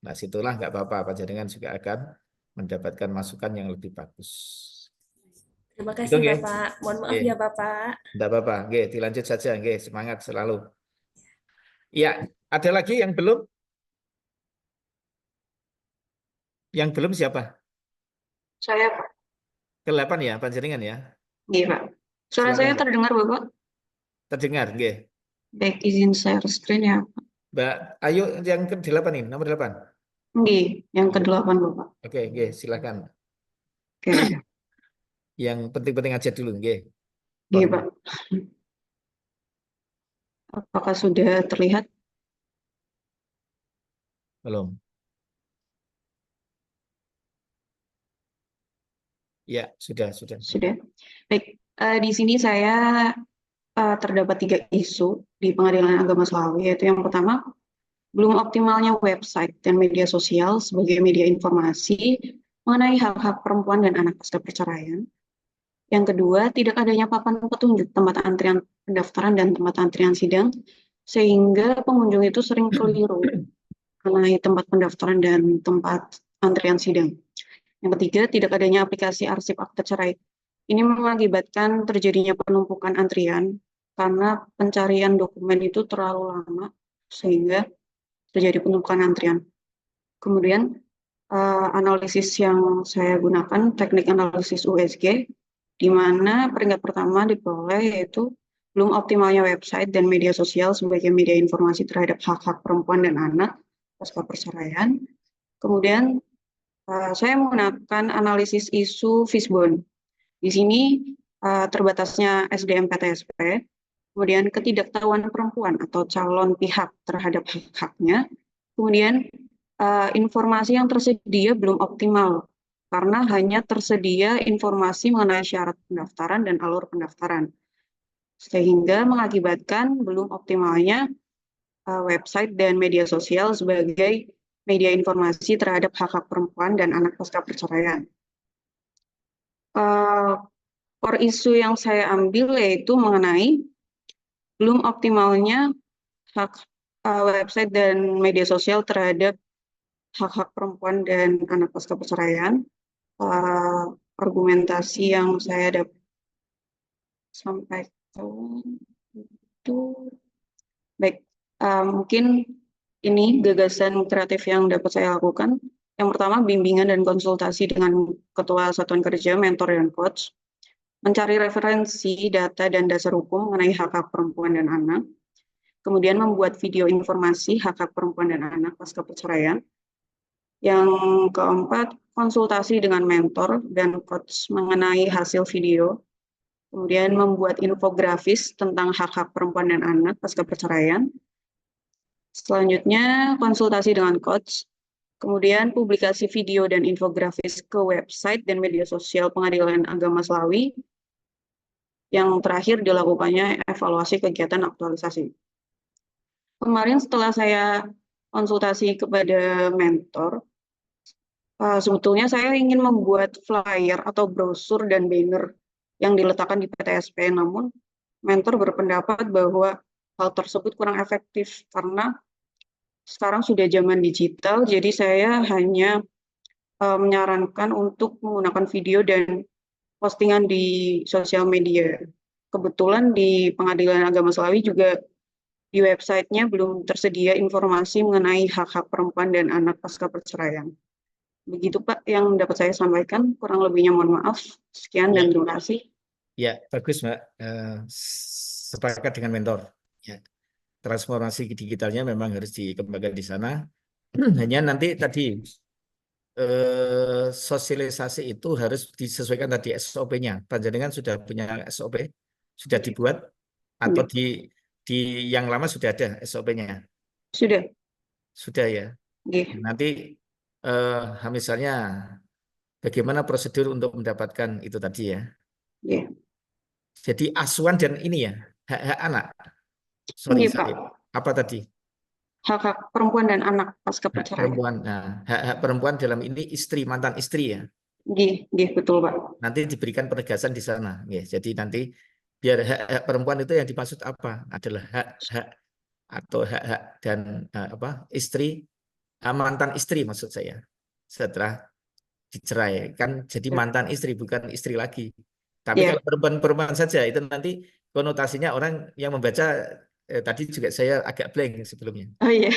S1: Nah, situlah nggak apa-apa, panjenengan juga akan mendapatkan masukan yang lebih bagus.
S8: Terima kasih
S1: Gitu,
S8: Bapak. Mohon maaf ya Bapak.
S1: Tidak apa-apa, dilanjut saja, semangat selalu. Ya, ada lagi yang belum? Yang belum siapa?
S9: Saya, Pak.
S1: Ke-8 ya, panjenengan ya?
S9: Iya, Pak. Suara
S1: Silakan,
S9: saya
S1: Mbak.
S9: terdengar, Bapak?
S1: Terdengar,
S9: Baik, izin share screen ya, Pak.
S1: Mbak Ayu yang ke-8 ini, nomor 8.
S9: Nggih, yang ke-8, Bapak.
S1: Oke, silakan.
S9: Oke.
S1: Yang penting-penting aja dulu, nggih.
S9: Nggih, Pak. Apakah sudah terlihat?
S1: Belum. Ya, sudah.
S9: Sudah. Baik, di sini saya terdapat 3 isu di Pengadilan Agama Slawi, yaitu yang pertama, belum optimalnya website dan media sosial sebagai media informasi mengenai hak-hak perempuan dan anak pasca perceraian. Yang kedua, tidak adanya papan petunjuk tempat antrian pendaftaran dan tempat antrian sidang, sehingga pengunjung itu sering keliru mengenai tempat pendaftaran dan tempat antrian sidang. Yang ketiga, tidak adanya aplikasi arsip akte cerai. Ini mengakibatkan terjadinya penumpukan antrian karena pencarian dokumen itu terlalu lama sehingga terjadi penumpukan antrian. Kemudian analisis yang saya gunakan teknik analisis USG, di mana peringkat pertama diperoleh yaitu belum optimalnya website dan media sosial sebagai media informasi terhadap hak-hak perempuan dan anak pasca perceraian. Kemudian saya menggunakan analisis isu Fishbone. Di sini terbatasnya SDM PTSP, kemudian ketidaktahuan perempuan atau calon pihak terhadap hak-haknya, kemudian informasi yang tersedia belum optimal karena hanya tersedia informasi mengenai syarat pendaftaran dan alur pendaftaran, sehingga mengakibatkan belum optimalnya website dan media sosial sebagai media informasi terhadap hak-hak perempuan dan anak pasca perceraian. Core isu yang saya ambil yaitu mengenai belum optimalnya hak website dan media sosial terhadap hak-hak perempuan dan anak pasca perceraian. Argumentasi yang saya dapat sampaikan itu baik, mungkin ini gagasan kreatif yang dapat saya lakukan. Yang pertama, bimbingan dan konsultasi dengan ketua satuan kerja, mentor, dan coach. Mencari referensi, data, dan dasar hukum mengenai hak-hak perempuan dan anak. Kemudian membuat video informasi hak-hak perempuan dan anak pasca perceraian. Yang keempat, konsultasi dengan mentor dan coach mengenai hasil video. Kemudian membuat infografis tentang hak-hak perempuan dan anak pasca perceraian. Selanjutnya, konsultasi dengan coach. Kemudian publikasi video dan infografis ke website dan media sosial Pengadilan Agama Slawi. Yang terakhir dilakukannya evaluasi kegiatan aktualisasi. Kemarin setelah saya konsultasi kepada mentor, sebetulnya saya ingin membuat flyer atau brosur dan banner yang diletakkan di PTSP, namun mentor berpendapat bahwa hal tersebut kurang efektif karena sekarang sudah zaman digital, jadi saya hanya menyarankan untuk menggunakan video dan postingan di sosial media. Kebetulan di Pengadilan Agama Slawi juga di websitenya belum tersedia informasi mengenai hak-hak perempuan dan anak pasca perceraian. Begitu Pak yang dapat saya sampaikan, kurang lebihnya mohon maaf. Sekian dan terima kasih.
S1: Ya, bagus Mbak. Sepakat dengan mentor. Ya. Transformasi digitalnya memang harus dikembangkan di sana. Hanya nanti tadi sosialisasi itu harus disesuaikan tadi SOP-nya. Panjenengan sudah punya SOP, sudah dibuat atau di yang lama sudah ada SOP-nya? Sudah ya. Nanti misalnya bagaimana prosedur untuk mendapatkan itu tadi ya? Jadi asuhan dan ini ya hak-hak anak. Sorry, apa tadi?
S9: Hak-hak perempuan dan anak pasca perceraian.
S1: Hak-hak perempuan dalam ini istri, mantan istri ya?
S9: Betul Pak.
S1: Nanti diberikan penegasan di sana. Jadi nanti biar hak-hak perempuan itu yang dimaksud apa? Adalah hak-hak atau hak-hak dan istri, mantan istri maksud saya. Setelah dicerai kan jadi mantan istri bukan istri lagi. Tapi kalau perempuan saja itu nanti konotasinya orang yang membaca tadi juga saya agak blank sebelumnya.
S9: Oh iya,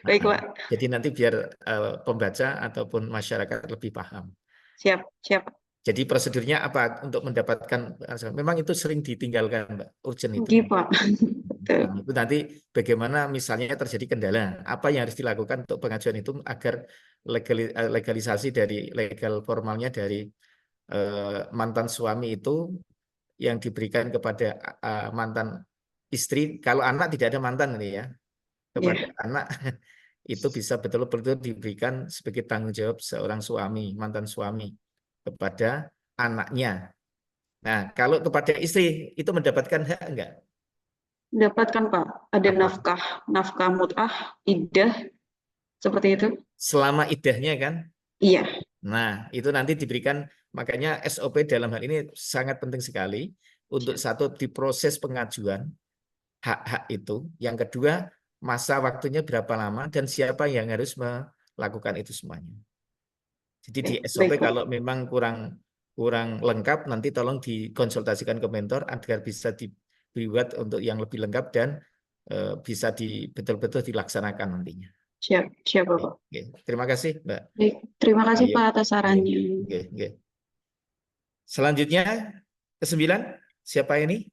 S9: baik Pak.
S1: Jadi nanti biar pembaca ataupun masyarakat lebih paham.
S9: Siap.
S1: Jadi prosedurnya apa untuk mendapatkan? Memang itu sering ditinggalkan, Mbak, urgent itu.
S9: Iya Pak.
S1: Nah, itu nanti bagaimana misalnya terjadi kendala, apa yang harus dilakukan untuk pengajuan itu agar legalisasi dari legal formalnya dari mantan suami itu yang diberikan kepada mantan istri. Kalau anak tidak ada mantan ini ya, kepada anak itu bisa betul-betul diberikan sebagai tanggung jawab seorang suami, mantan suami kepada anaknya. Nah, kalau kepada istri itu mendapatkan hak enggak?
S9: Mendapatkan Pak, ada
S1: Apa?
S9: nafkah mut'ah, iddah, seperti itu.
S1: Selama iddahnya kan?
S9: Iya,
S1: Nah, itu nanti diberikan, makanya SOP dalam hal ini sangat penting sekali untuk satu diproses pengajuan hak-hak itu, yang kedua masa waktunya berapa lama dan siapa yang harus melakukan itu semuanya. Jadi di SOP
S9: baik Pak.
S1: kalau memang kurang lengkap nanti tolong dikonsultasikan ke mentor agar bisa dibuat untuk yang lebih lengkap dan bisa betul-betul dilaksanakan nantinya.
S9: Siap Bapak.
S1: Oke. Terima kasih, Mbak.
S9: Baik, terima kasih
S1: Ayo.
S9: Pak atas sarannya.
S1: Oke. Selanjutnya ke-9, siapa ini?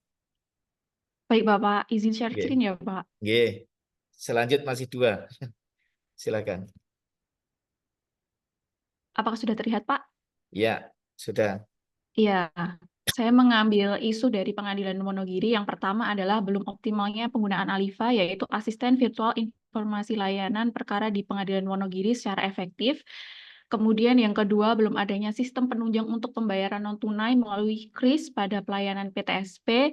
S10: Baik Bapak, izin share
S1: Oke.
S10: screen ya Pak.
S1: Oke. Selanjut masih 2. Silakan.
S10: Apakah sudah terlihat Pak?
S1: Ya, sudah.
S10: Iya, saya mengambil isu dari Pengadilan Wonogiri. Yang pertama adalah belum optimalnya penggunaan Alifa, yaitu asisten virtual informasi layanan perkara di Pengadilan Wonogiri secara efektif. Kemudian yang kedua, belum adanya sistem penunjang untuk pembayaran non-tunai melalui KRIS pada pelayanan PTSP.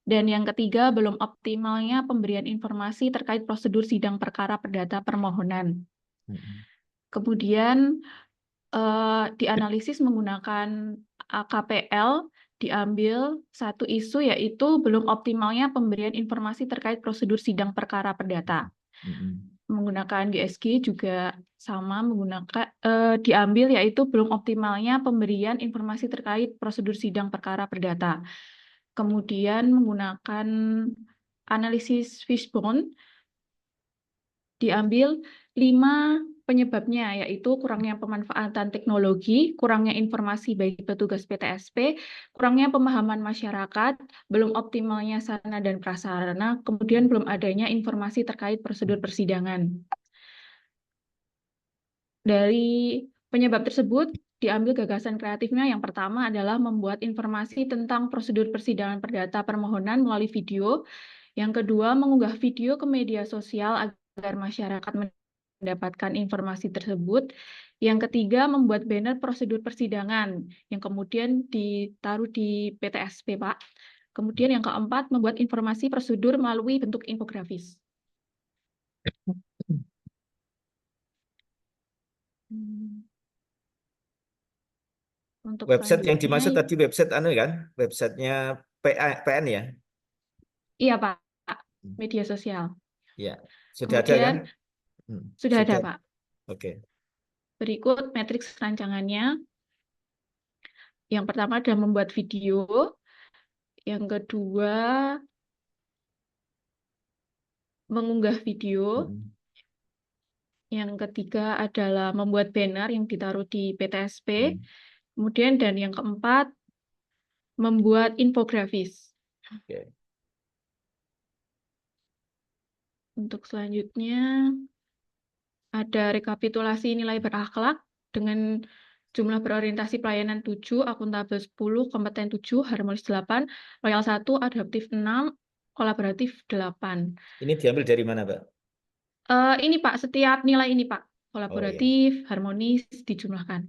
S10: Dan yang ketiga, belum optimalnya pemberian informasi terkait prosedur sidang perkara perdata permohonan. Kemudian dianalisis menggunakan KPL, diambil satu isu yaitu belum optimalnya pemberian informasi terkait prosedur sidang perkara perdata. Menggunakan GSG juga sama, diambil yaitu belum optimalnya pemberian informasi terkait prosedur sidang perkara perdata. Kemudian menggunakan analisis fishbone, diambil 5 penyebabnya, yaitu kurangnya pemanfaatan teknologi, kurangnya informasi bagi petugas PTSP, kurangnya pemahaman masyarakat, belum optimalnya sarana dan prasarana, kemudian belum adanya informasi terkait prosedur persidangan. Dari penyebab tersebut, diambil gagasan kreatifnya. Yang pertama adalah membuat informasi tentang prosedur persidangan perdata permohonan melalui video. Yang kedua, mengunggah video ke media sosial agar masyarakat mendapatkan informasi tersebut. Yang ketiga, membuat banner prosedur persidangan yang kemudian ditaruh di PTSP, Pak. Kemudian yang keempat, membuat informasi prosedur melalui bentuk infografis. Untuk
S1: Website yang
S10: selanjutnya,
S1: dimaksud tadi website kan? Websitenya PN ya?
S10: iya Pak, media sosial.
S1: Ya, sudah ada kan?
S10: Kemudian sudah ada Pak.
S1: Oke.
S10: Berikut matriks rancangannya. Yang pertama adalah membuat video. Yang kedua, mengunggah video. Yang ketiga adalah membuat banner yang ditaruh di PTSP. Kemudian dan yang keempat, membuat infografis.
S1: Oke.
S10: Untuk selanjutnya, ada rekapitulasi nilai berakhlak dengan jumlah berorientasi pelayanan 7, akuntabel 10, kompeten 7, harmonis 8, loyal 1, adaptif 6, kolaboratif 8.
S1: Ini diambil dari mana, Pak?
S10: Ini Pak, setiap nilai ini Pak, kolaboratif,
S1: Oh, iya.
S10: harmonis, dijumlahkan.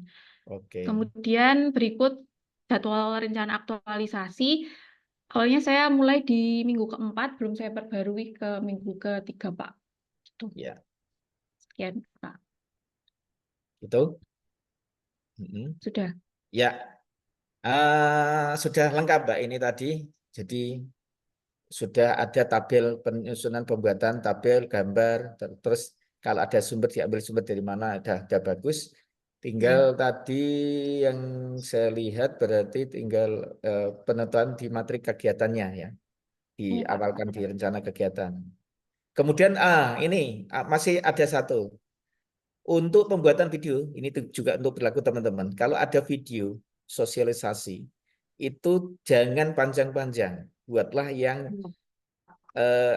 S1: Oke.
S10: Kemudian berikut jadwal rencana aktualisasi. Awalnya saya mulai di minggu ke-4, belum saya perbarui ke minggu ke-3 Pak. Tuh.
S1: Ya.
S10: Sekian Pak.
S1: Itu?
S10: Sudah.
S1: Ya. Sudah lengkap, Mbak, ini tadi. Jadi sudah ada tabel penyusunan pembuatan tabel gambar, terus kalau ada sumber diambil sumber dari mana, ada bagus. Tinggal tadi yang saya lihat berarti tinggal penentuan di materi kegiatannya ya, diawalkan di rencana kegiatan. Kemudian ini masih ada satu. Untuk pembuatan video, ini juga untuk berlaku teman-teman. Kalau ada video sosialisasi, itu jangan panjang-panjang. Buatlah yang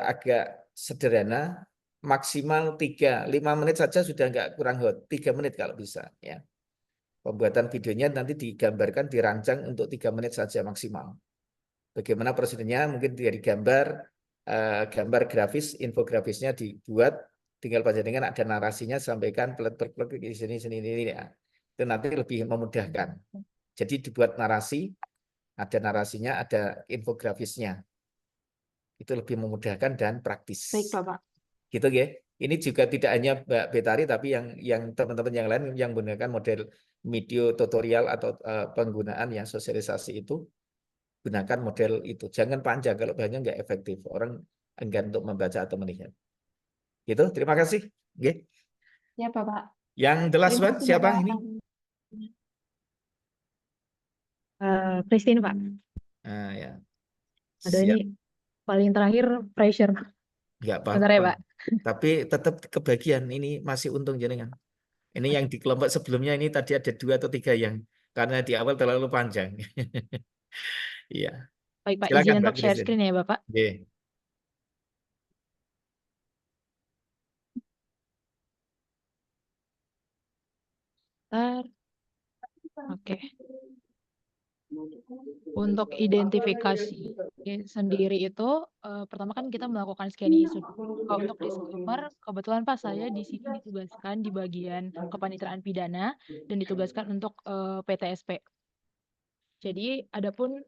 S1: agak sederhana, maksimal 3-5 menit saja sudah nggak kurang hot. 3 menit kalau bisa. Ya. Pembuatan videonya nanti digambarkan, dirancang untuk 3 menit saja maksimal. Bagaimana prosedurnya? Mungkin dari gambar grafis, infografisnya dibuat, tinggal panjenengan ada narasinya, sampaikan plek di sini ya. Itu nanti lebih memudahkan. Jadi dibuat narasi, ada narasinya, ada infografisnya. Itu lebih memudahkan dan praktis.
S10: Baik, Bapak.
S1: Gitu ya. Ini juga tidak hanya Mbak Betari, tapi yang teman-teman yang lain yang menggunakan model video tutorial atau penggunaan ya sosialisasi itu, gunakan model itu. Jangan panjang, kalau banyak nggak efektif. Orang enggan untuk membaca atau melihat. Gitu, terima kasih. Oke.
S10: Ya, Bapak.
S1: Yang the last
S10: Terima
S1: one,
S10: kasih,
S1: siapa
S10: Bapak.
S1: ini?
S11: Christine, Pak.
S1: Nah, ya.
S11: Aduh,
S1: Siap.
S11: ini paling terakhir pressure.
S1: Nggak
S11: Bentar ya,
S1: apa-apa.
S11: Pak.
S1: Tapi tetap kebagian. Ini masih untung jenengan. Ini yang di kelompok sebelumnya ini tadi ada 2 atau 3 yang karena di awal terlalu panjang. Iya.
S11: Baik, Pak.
S1: Silakan
S11: Izin
S1: Mbak
S11: untuk share
S1: Christine.
S11: screen ya, Bapak.
S1: Oke.
S11: Bentar. Oke. Untuk identifikasi sendiri itu, pertama kan kita melakukan scanning isu. Kalau untuk disclaimer, kebetulan Pak saya di sini ditugaskan di bagian kepaniteraan pidana dan ditugaskan untuk PTSP. Jadi, adapun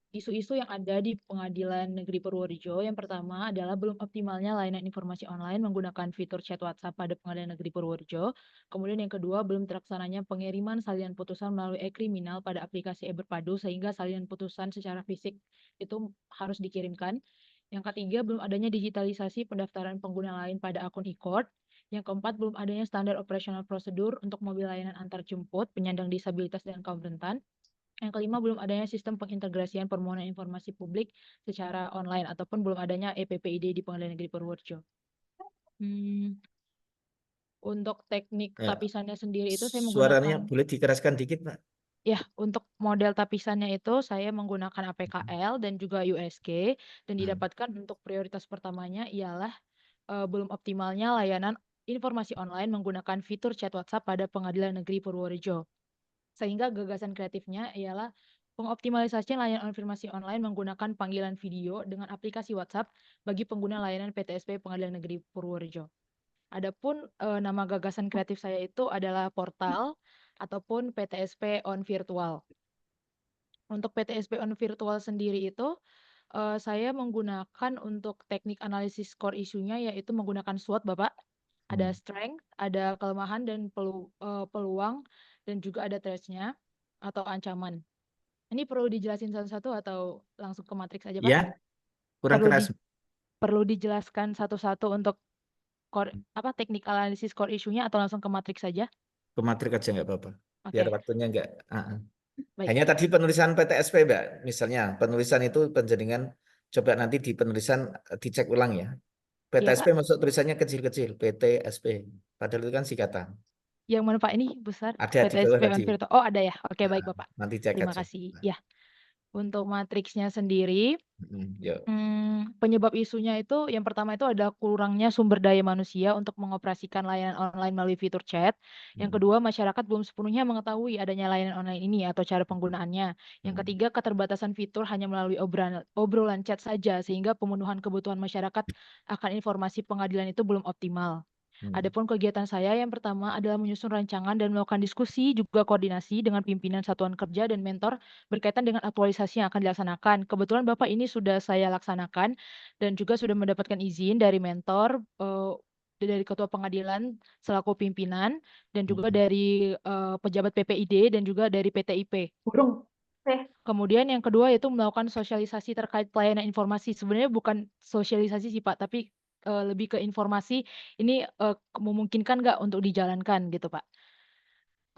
S11: isu-isu yang ada di Pengadilan Negeri Purworejo, yang pertama adalah belum optimalnya layanan informasi online menggunakan fitur chat WhatsApp pada Pengadilan Negeri Purworejo. Kemudian yang kedua, belum terlaksananya pengiriman salinan putusan melalui e-kriminal pada aplikasi e-Berpadu, sehingga salinan putusan secara fisik itu harus dikirimkan. Yang ketiga, belum adanya digitalisasi pendaftaran pengguna lain pada akun e-court. Yang keempat, belum adanya standar operasional prosedur untuk mobil layanan antar jemput, penyandang disabilitas, dan kaum rentan. Yang kelima, belum adanya sistem pengintegrasian permohonan informasi publik secara online ataupun belum adanya EPPID di Pengadilan Negeri Purworejo. Untuk teknik
S1: Ya.
S11: tapisannya sendiri itu saya
S1: Suaranya
S11: menggunakan,
S1: boleh dikeraskan dikit, Pak.
S11: ya, untuk model tapisannya itu saya menggunakan APKL dan juga USG, dan didapatkan untuk prioritas pertamanya ialah belum optimalnya layanan informasi online menggunakan fitur chat WhatsApp pada Pengadilan Negeri Purworejo. Sehingga gagasan kreatifnya ialah pengoptimalisasi layanan informasi online menggunakan panggilan video dengan aplikasi WhatsApp bagi pengguna layanan PTSP Pengadilan Negeri Purworejo. Adapun nama gagasan kreatif saya itu adalah portal ataupun PTSP on virtual. Untuk PTSP on virtual sendiri itu saya menggunakan untuk teknik analisis core isunya yaitu menggunakan SWOT, Bapak. Ada strength, ada kelemahan dan peluang, dan juga ada threats-nya atau ancaman. Ini perlu dijelasin satu-satu atau langsung ke matriks aja, Pak?
S1: Ya, kurang keras.
S11: Perlu dijelaskan satu-satu untuk teknik analisis core isunya atau langsung ke matriks saja?
S1: Ke matriks aja nggak apa-apa. Biar waktunya nggak.
S11: Baik.
S1: Hanya tadi penulisan PTSP, Mbak. Misalnya penulisan itu penjaringan, coba nanti di penulisan dicek ulang ya. PTSP masuk tulisannya kecil-kecil, PTSP. Padahal itu kan singkatan.
S11: Yang mana Pak ini besar?
S1: Ada di bawah tadi.
S11: Oh, ada ya. Oke, baik Bapak.
S1: Nanti cek
S11: Terima
S1: aja.
S11: kasih. Ya. Untuk matriksnya sendiri,
S1: Yuk.
S11: penyebab isunya itu yang pertama itu ada kurangnya sumber daya manusia untuk mengoperasikan layanan online melalui fitur chat. Yang kedua, masyarakat belum sepenuhnya mengetahui adanya layanan online ini atau cara penggunaannya. Yang ketiga, keterbatasan fitur hanya melalui obrolan chat saja sehingga pemenuhan kebutuhan masyarakat akan informasi pengadilan itu belum optimal. Adapun kegiatan saya yang pertama adalah menyusun rancangan dan melakukan diskusi juga koordinasi dengan pimpinan satuan kerja dan mentor berkaitan dengan aktualisasi yang akan dilaksanakan. Kebetulan Bapak ini sudah saya laksanakan dan juga sudah mendapatkan izin dari mentor, dari ketua pengadilan selaku pimpinan, dan juga dari pejabat PPID dan juga dari PTIP. Kemudian yang kedua yaitu melakukan sosialisasi terkait pelayanan informasi. Sebenarnya bukan sosialisasi sih Pak, tapi lebih ke informasi ini memungkinkan nggak untuk dijalankan gitu Pak.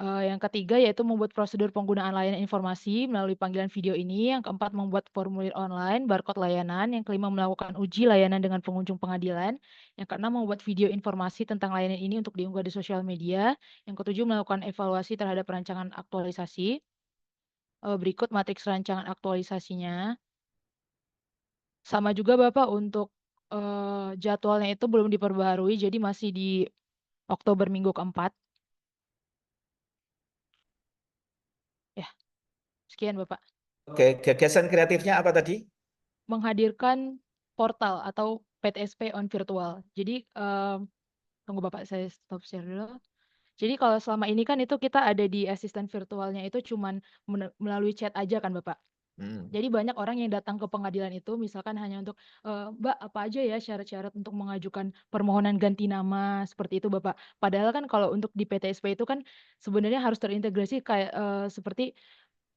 S11: Yang ketiga yaitu membuat prosedur penggunaan layanan informasi melalui panggilan video ini. Yang keempat membuat formulir online, barcode layanan. Yang kelima melakukan uji layanan dengan pengunjung pengadilan. Yang keenam membuat video informasi tentang layanan ini untuk diunggah di sosial media. Yang ketujuh melakukan evaluasi terhadap rancangan aktualisasi. Berikut matriks rancangan aktualisasinya. Sama juga Bapak untuk jadwalnya itu belum diperbaharui, jadi masih di Oktober minggu keempat. Sekian Bapak.
S1: Oke, gagasan kreatifnya apa tadi?
S11: Menghadirkan portal atau PTSP on virtual. Jadi tunggu Bapak, saya stop share dulu. Jadi kalau selama ini kan itu kita ada di asisten virtualnya itu cuman melalui chat aja kan Bapak. Jadi banyak orang yang datang ke pengadilan itu misalkan hanya untuk Mbak apa aja ya syarat-syarat untuk mengajukan permohonan ganti nama seperti itu Bapak. Padahal kan kalau untuk di PTSP itu kan sebenarnya harus terintegrasi kayak seperti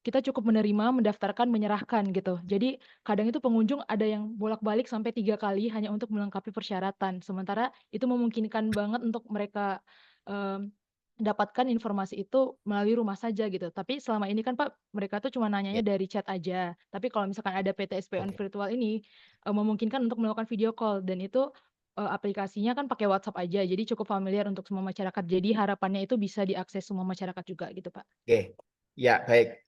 S11: kita cukup menerima, mendaftarkan, menyerahkan gitu. Jadi kadang itu pengunjung ada yang bolak-balik sampai 3 kali hanya untuk melengkapi persyaratan. Sementara itu memungkinkan banget untuk mereka dapatkan informasi itu melalui rumah saja gitu. Tapi selama ini kan Pak, mereka tuh cuma nanyanya dari chat aja. Tapi kalau misalkan ada PTSP on virtual ini memungkinkan untuk melakukan video call dan itu aplikasinya kan pakai WhatsApp aja. Jadi cukup familiar untuk semua masyarakat. Jadi harapannya itu bisa diakses semua masyarakat juga gitu Pak.
S1: Oke, ya baik.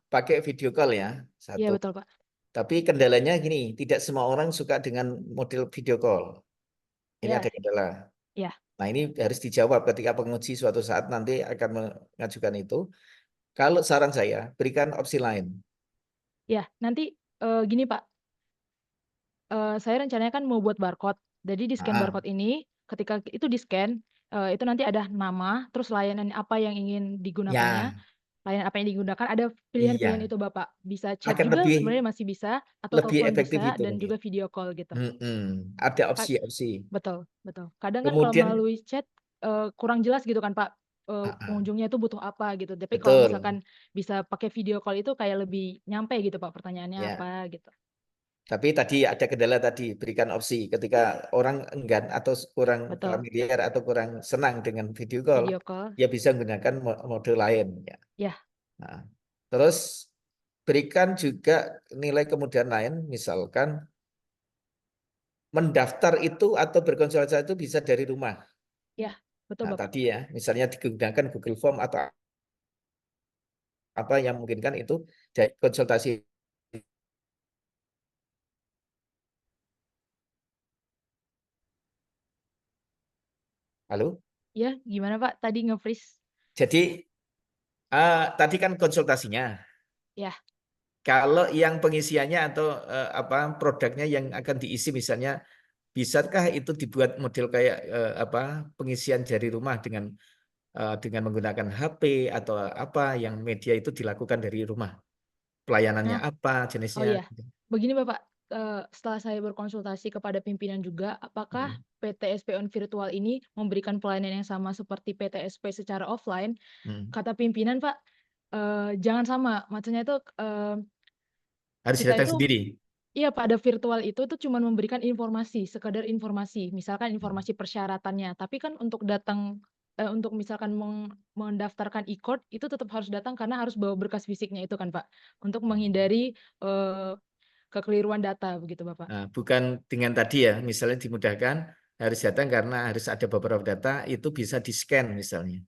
S1: Pakai video call ya,
S11: Iya
S1: satu.
S11: betul Pak.
S1: Tapi kendalanya gini, tidak semua orang suka dengan model video call. Ini
S11: Ya,
S1: ada kendala.
S11: ya.
S1: Nah, ini harus dijawab ketika penguji suatu saat nanti akan mengajukan itu. Kalau saran saya, berikan opsi lain.
S11: Ya, nanti gini Pak, saya rencananya kan mau buat barcode. Jadi di scan barcode ini, ketika itu di scan, itu nanti ada nama, terus layanan apa yang ingin digunakannya,
S1: Ya,
S11: layanan apa yang digunakan, ada pilihan-pilihan
S1: iya.
S11: itu Bapak. Bisa chat
S1: Akan
S11: juga
S1: lebih
S11: sebenarnya masih bisa, atau telepon
S1: efektif
S11: bisa,
S1: itu
S11: dan
S1: mungkin.
S11: juga video call gitu.
S1: Ada
S11: Ka-
S1: opsi-opsi.
S11: Betul, betul. Kadang kan kalau
S1: Kemudian,
S11: melalui chat kurang jelas gitu kan Pak, pengunjungnya itu butuh apa gitu. Tapi kalau
S1: betul.
S11: misalkan bisa pakai video call itu kayak lebih nyampe gitu Pak, pertanyaannya
S1: Ya.
S11: apa gitu.
S1: Tapi tadi ada kendala tadi, berikan opsi. Ketika orang enggan atau kurang
S11: Betul,
S1: familiar atau kurang senang dengan video call,
S11: video call.
S1: ya bisa menggunakan mode lain. Ya.
S11: Ya,
S1: Nah, terus berikan juga nilai kemudahan lain, misalkan mendaftar itu atau berkonsultasi itu bisa dari rumah.
S11: ya, betul
S1: Nah,
S11: Bapak.
S1: tadi ya, misalnya digunakan Google Form atau apa yang memungkinkan itu dari konsultasi. Halo?
S11: Ya, gimana Pak? Tadi nge-freeze.
S1: Jadi tadi kan konsultasinya.
S11: Ya,
S1: Kalau yang pengisiannya atau apa produknya yang akan diisi misalnya, bisakah itu dibuat model kayak pengisian dari rumah dengan menggunakan HP atau apa yang media itu dilakukan dari rumah? Pelayanannya
S11: nah,
S1: apa
S11: oh
S1: jenisnya?
S11: iya. Begini Bapak, setelah saya berkonsultasi kepada pimpinan juga, apakah PTSP on virtual ini memberikan pelayanan yang sama seperti PTSP secara offline? Kata pimpinan Pak, jangan sama. Maksudnya itu
S1: Harus
S11: kita
S1: datang
S11: itu
S1: sendiri.
S11: iya, pada virtual itu tuh cuma memberikan informasi, sekadar informasi, misalkan informasi persyaratannya. Tapi kan untuk datang, untuk misalkan mendaftarkan e-court itu tetap harus datang karena harus bawa berkas fisiknya itu kan Pak, untuk menghindari kekeliruan data begitu Bapak.
S1: Nah, bukan dengan tadi ya, misalnya dimudahkan harus datang karena harus ada beberapa data itu bisa di-scan misalnya.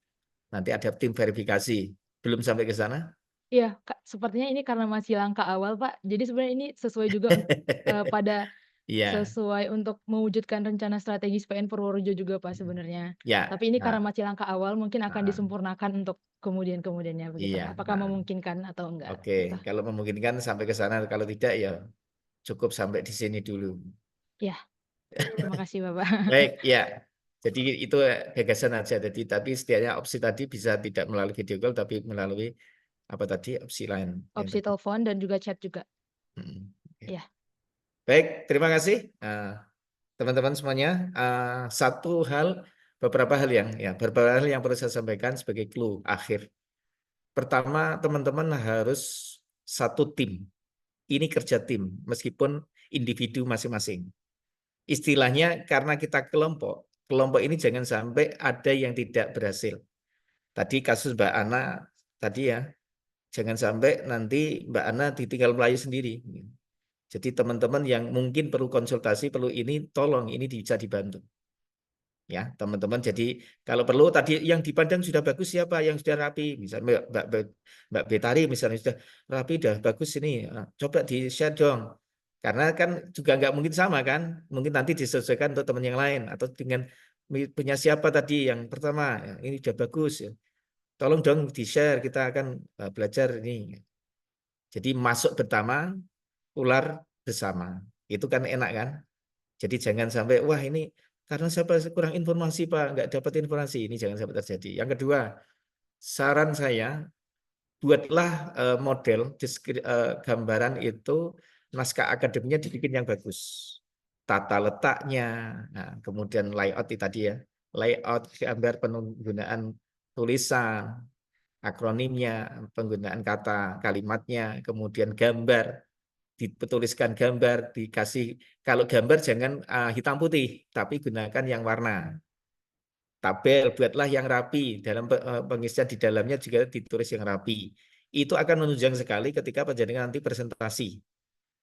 S1: Nanti ada tim verifikasi. Belum sampai ke sana?
S11: Iya, Kak, sepertinya ini karena masih langkah awal Pak. Jadi sebenarnya ini sesuai juga pada
S1: Iya.
S11: sesuai untuk mewujudkan rencana strategis PN Purworejo juga Pak sebenarnya.
S1: Ya.
S11: Tapi ini karena
S1: Nah,
S11: masih langkah awal mungkin akan disempurnakan untuk kemudian-kemudiannya begitu.
S1: iya.
S11: Apakah
S1: Nah,
S11: memungkinkan atau enggak
S1: oke.
S11: gitu.
S1: Kalau memungkinkan sampai ke sana, kalau tidak ya cukup sampai di sini dulu.
S11: Ya, terima kasih Bapak.
S1: Baik, ya. Jadi itu gagasan aja. Jadi tapi setidaknya opsi tadi bisa tidak melalui video call tapi melalui apa tadi opsi lain.
S11: Opsi telepon dan juga chat juga.
S1: Oke.
S11: Ya,
S1: Baik, terima kasih teman-teman semuanya. Beberapa hal yang perlu saya sampaikan sebagai clue akhir. Pertama, teman-teman harus satu tim. Ini kerja tim, meskipun individu masing-masing. Istilahnya karena kita kelompok ini jangan sampai ada yang tidak berhasil. Tadi kasus Mbak Ana tadi ya, jangan sampai nanti Mbak Ana ditinggal melayu sendiri. Jadi teman-teman yang mungkin perlu konsultasi, perlu ini, tolong ini bisa dibantu. Ya, teman-teman. Jadi kalau perlu tadi yang dipandang sudah bagus siapa yang sudah rapi, misalnya Mbak Betari misalnya sudah rapi, sudah bagus ini, coba di-share dong. Karena kan juga nggak mungkin sama kan, mungkin nanti disesuaikan untuk teman yang lain atau dengan punya siapa tadi yang pertama, ini sudah bagus. Ya. tolong dong di-share, kita akan belajar ini. Jadi masuk pertama, ular bersama. Itu kan enak kan? Jadi jangan sampai, wah ini karena saya kurang informasi Pak, nggak dapat informasi. Ini jangan sampai terjadi. Yang kedua, saran saya, buatlah model gambaran itu, naskah akademiknya dibikin yang bagus. Tata letaknya, nah, kemudian layout itu tadi ya. Layout, gambar, penggunaan tulisan, akronimnya, penggunaan kata kalimatnya, kemudian gambar, dituliskan gambar, dikasih, kalau gambar jangan hitam putih, tapi gunakan yang warna. Tabel, buatlah yang rapi, dalam pengisian di dalamnya juga ditulis yang rapi. Itu akan menunjang sekali ketika panjenengan nanti presentasi.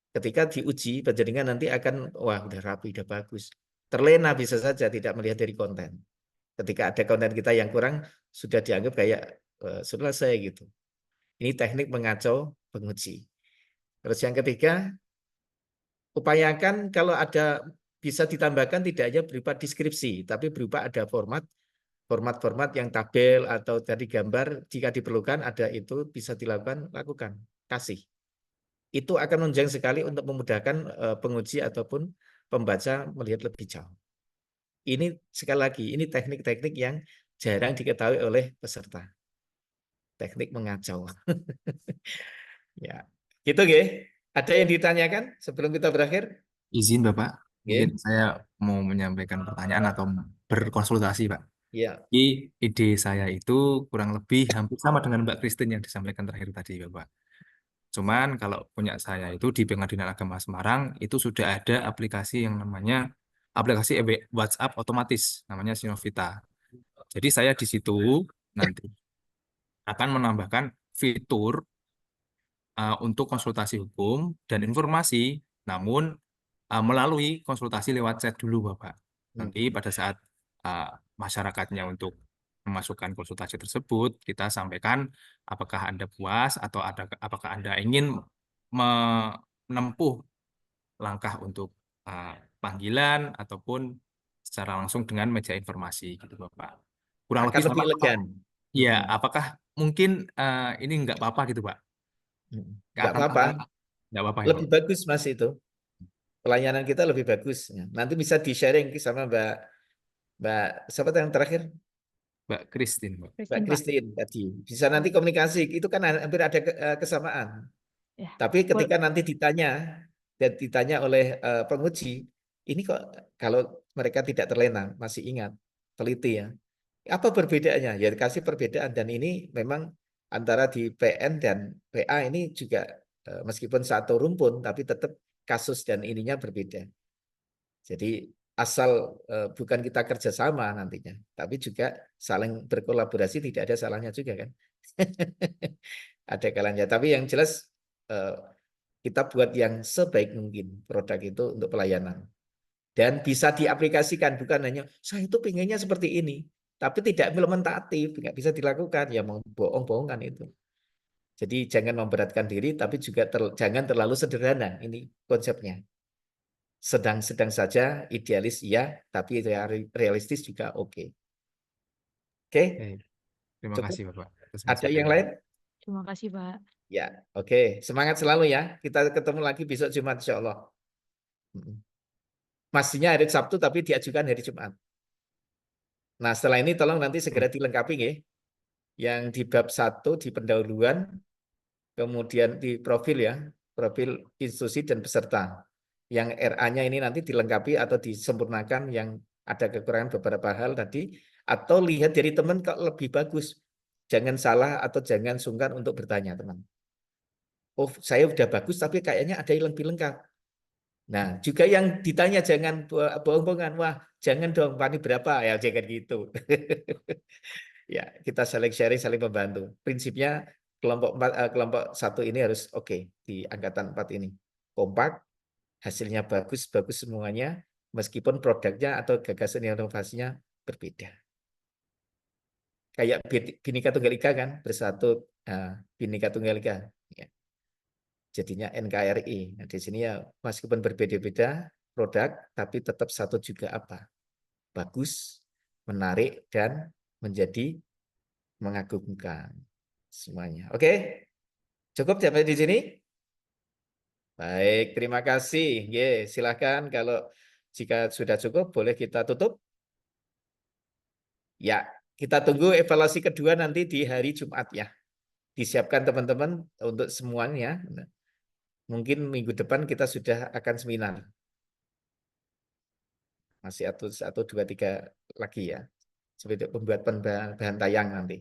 S1: Ketika diuji, panjenengan nanti akan, wah udah rapi, udah bagus. Terlena bisa saja tidak melihat dari konten. Ketika ada konten kita yang kurang, sudah dianggap kayak selesai gitu. Ini teknik mengacau penguji. Terus yang ketiga, upayakan kalau ada bisa ditambahkan tidak hanya berupa deskripsi, tapi berupa ada format yang tabel atau tadi gambar, jika diperlukan ada itu bisa dilakukan, lakukan, kasih. Itu akan menunjang sekali untuk memudahkan penguji ataupun pembaca melihat lebih jauh. Ini sekali lagi, ini teknik-teknik yang jarang diketahui oleh peserta. Teknik mengacau. Ya, gitu Ge. Ada yang ditanyakan sebelum kita berakhir?
S2: Izin Bapak, mungkin
S1: Ge.
S2: saya mau menyampaikan pertanyaan atau berkonsultasi Pak.
S1: Ya.
S2: Ide saya itu kurang lebih hampir sama dengan Mbak Christine yang disampaikan terakhir tadi Bapak. Cuman kalau punya saya itu di Pengadilan Agama Semarang itu sudah ada aplikasi yang namanya aplikasi WhatsApp otomatis, namanya Sinovita. Jadi saya di situ nanti akan menambahkan fitur untuk konsultasi hukum dan informasi, namun melalui konsultasi lewat chat dulu, Bapak. Nanti pada saat masyarakatnya untuk memasukkan konsultasi tersebut, kita sampaikan apakah Anda puas atau apakah Anda ingin menempuh langkah untuk panggilan ataupun secara langsung dengan meja informasi, gitu, Bapak. Kurang
S1: Akan
S2: lebih
S1: lebih
S2: sama.
S1: elegan.
S2: Ya, apakah mungkin ini nggak apa-apa gitu, Pak?
S1: Nggak apa-apa.
S2: Nggak apa-apa ya,
S1: Lebih
S2: Pak?
S1: bagus Mas itu. Pelayanan kita lebih bagus. Nanti bisa di-sharing sama Mbak siapa yang terakhir?
S2: Mbak Christine, Mbak.
S1: Mbak Christine tadi. Bisa nanti komunikasi. Itu kan hampir ada kesamaan.
S11: Ya.
S1: Tapi ketika nanti ditanya oleh penguji, ini kok kalau mereka tidak terlena, masih ingat, teliti ya. Apa perbedaannya? Ya kasih perbedaan, dan ini memang antara di PN dan PA ini juga meskipun satu rumpun tapi tetap kasus dan ininya berbeda. Jadi asal bukan kita kerjasama nantinya, tapi juga saling berkolaborasi, tidak ada salahnya juga kan. Ada kalanya. Tapi yang jelas kita buat yang sebaik mungkin produk itu untuk pelayanan. Dan bisa diaplikasikan, bukan hanya saya itu pengennya seperti ini, tapi tidak implementatif, nggak bisa dilakukan, ya mau bohong-bohongan itu. Jadi jangan memberatkan diri, tapi juga jangan terlalu sederhana, ini konsepnya. Sedang-sedang saja, idealis iya, tapi realistis juga oke. Oke?
S2: Terima
S1: Cukup?
S2: kasih Bapak.
S1: Ada yang lain?
S11: Terima kasih, Pak.
S1: Ya, oke. Semangat selalu ya. Kita ketemu lagi besok Jumat insya Allah. Pastinya hari Sabtu tapi diajukan hari Jumat. Nah, setelah ini tolong nanti segera dilengkapi ya. Yang di bab 1 di pendahuluan, kemudian di profil ya, profil institusi dan peserta. Yang RA-nya ini nanti dilengkapi atau disempurnakan yang ada kekurangan beberapa hal tadi, atau lihat dari teman kok lebih bagus. Jangan salah atau jangan sungkan untuk bertanya, teman. Oh, saya udah bagus tapi kayaknya ada yang lebih lengkap. Nah, juga yang ditanya jangan bohong-bohongan. Wah, jangan dong, Pani berapa? Ya, jangan gitu. Ya, kita saling sharing, saling membantu. Prinsipnya kelompok 1 ini harus oke di angkatan 4 ini. Kompak, hasilnya bagus semuanya, meskipun produknya atau gagasan inovasinya berbeda. Kayak Bhinneka Tunggal Ika kan, bersatu Bhinneka Tunggal Ika. Ya. Jadinya NKRI. Nah, di sini ya meskipun berbeda-beda produk, tapi tetap satu juga apa? Bagus, menarik, dan menjadi mengagumkan semuanya. Oke, cukup sampai di sini. Baik, terima kasih. Silakan kalau jika sudah cukup boleh kita tutup. Ya, kita tunggu evaluasi kedua nanti di hari Jumat ya. Disiapkan teman-teman untuk semuanya. Mungkin minggu depan kita sudah akan seminar. Masih satu, dua, tiga lagi ya. Seperti pembuatan bahan tayang nanti.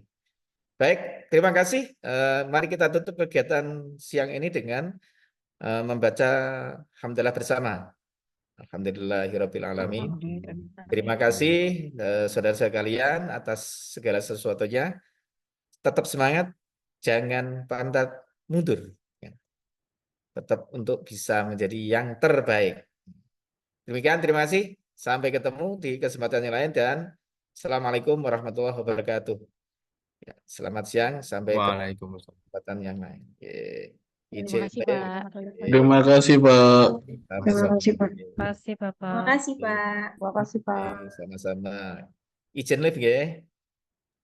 S1: Baik, terima kasih. Mari kita tutup kegiatan siang ini dengan membaca hamdalah bersama. Alhamdulillahirabbil alamin. Terima kasih saudara-saudara kalian atas segala sesuatunya. Tetap semangat, jangan pantat mundur. Tetap untuk bisa menjadi yang terbaik. Demikian, terima kasih. Sampai ketemu di kesempatan yang lain dan Assalamualaikum warahmatullahi wabarakatuh. Ya, selamat siang, sampai
S2: Waalaikumsalam.
S1: kesempatan yang lain.
S11: Terima kasih, Pak.
S6: Terima kasih, Pak.
S8: Terima kasih, Pak.
S5: Terima kasih, Bapak.
S7: Terima kasih, Pak.
S3: Terima kasih, Pak.
S1: Sama-sama. Izin live ya.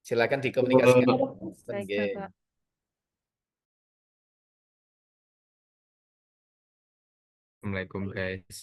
S1: Silakan dikomunikasikan.
S5: Baik,
S1: Nggih.
S5: Bapak.
S2: Assalamualaikum guys.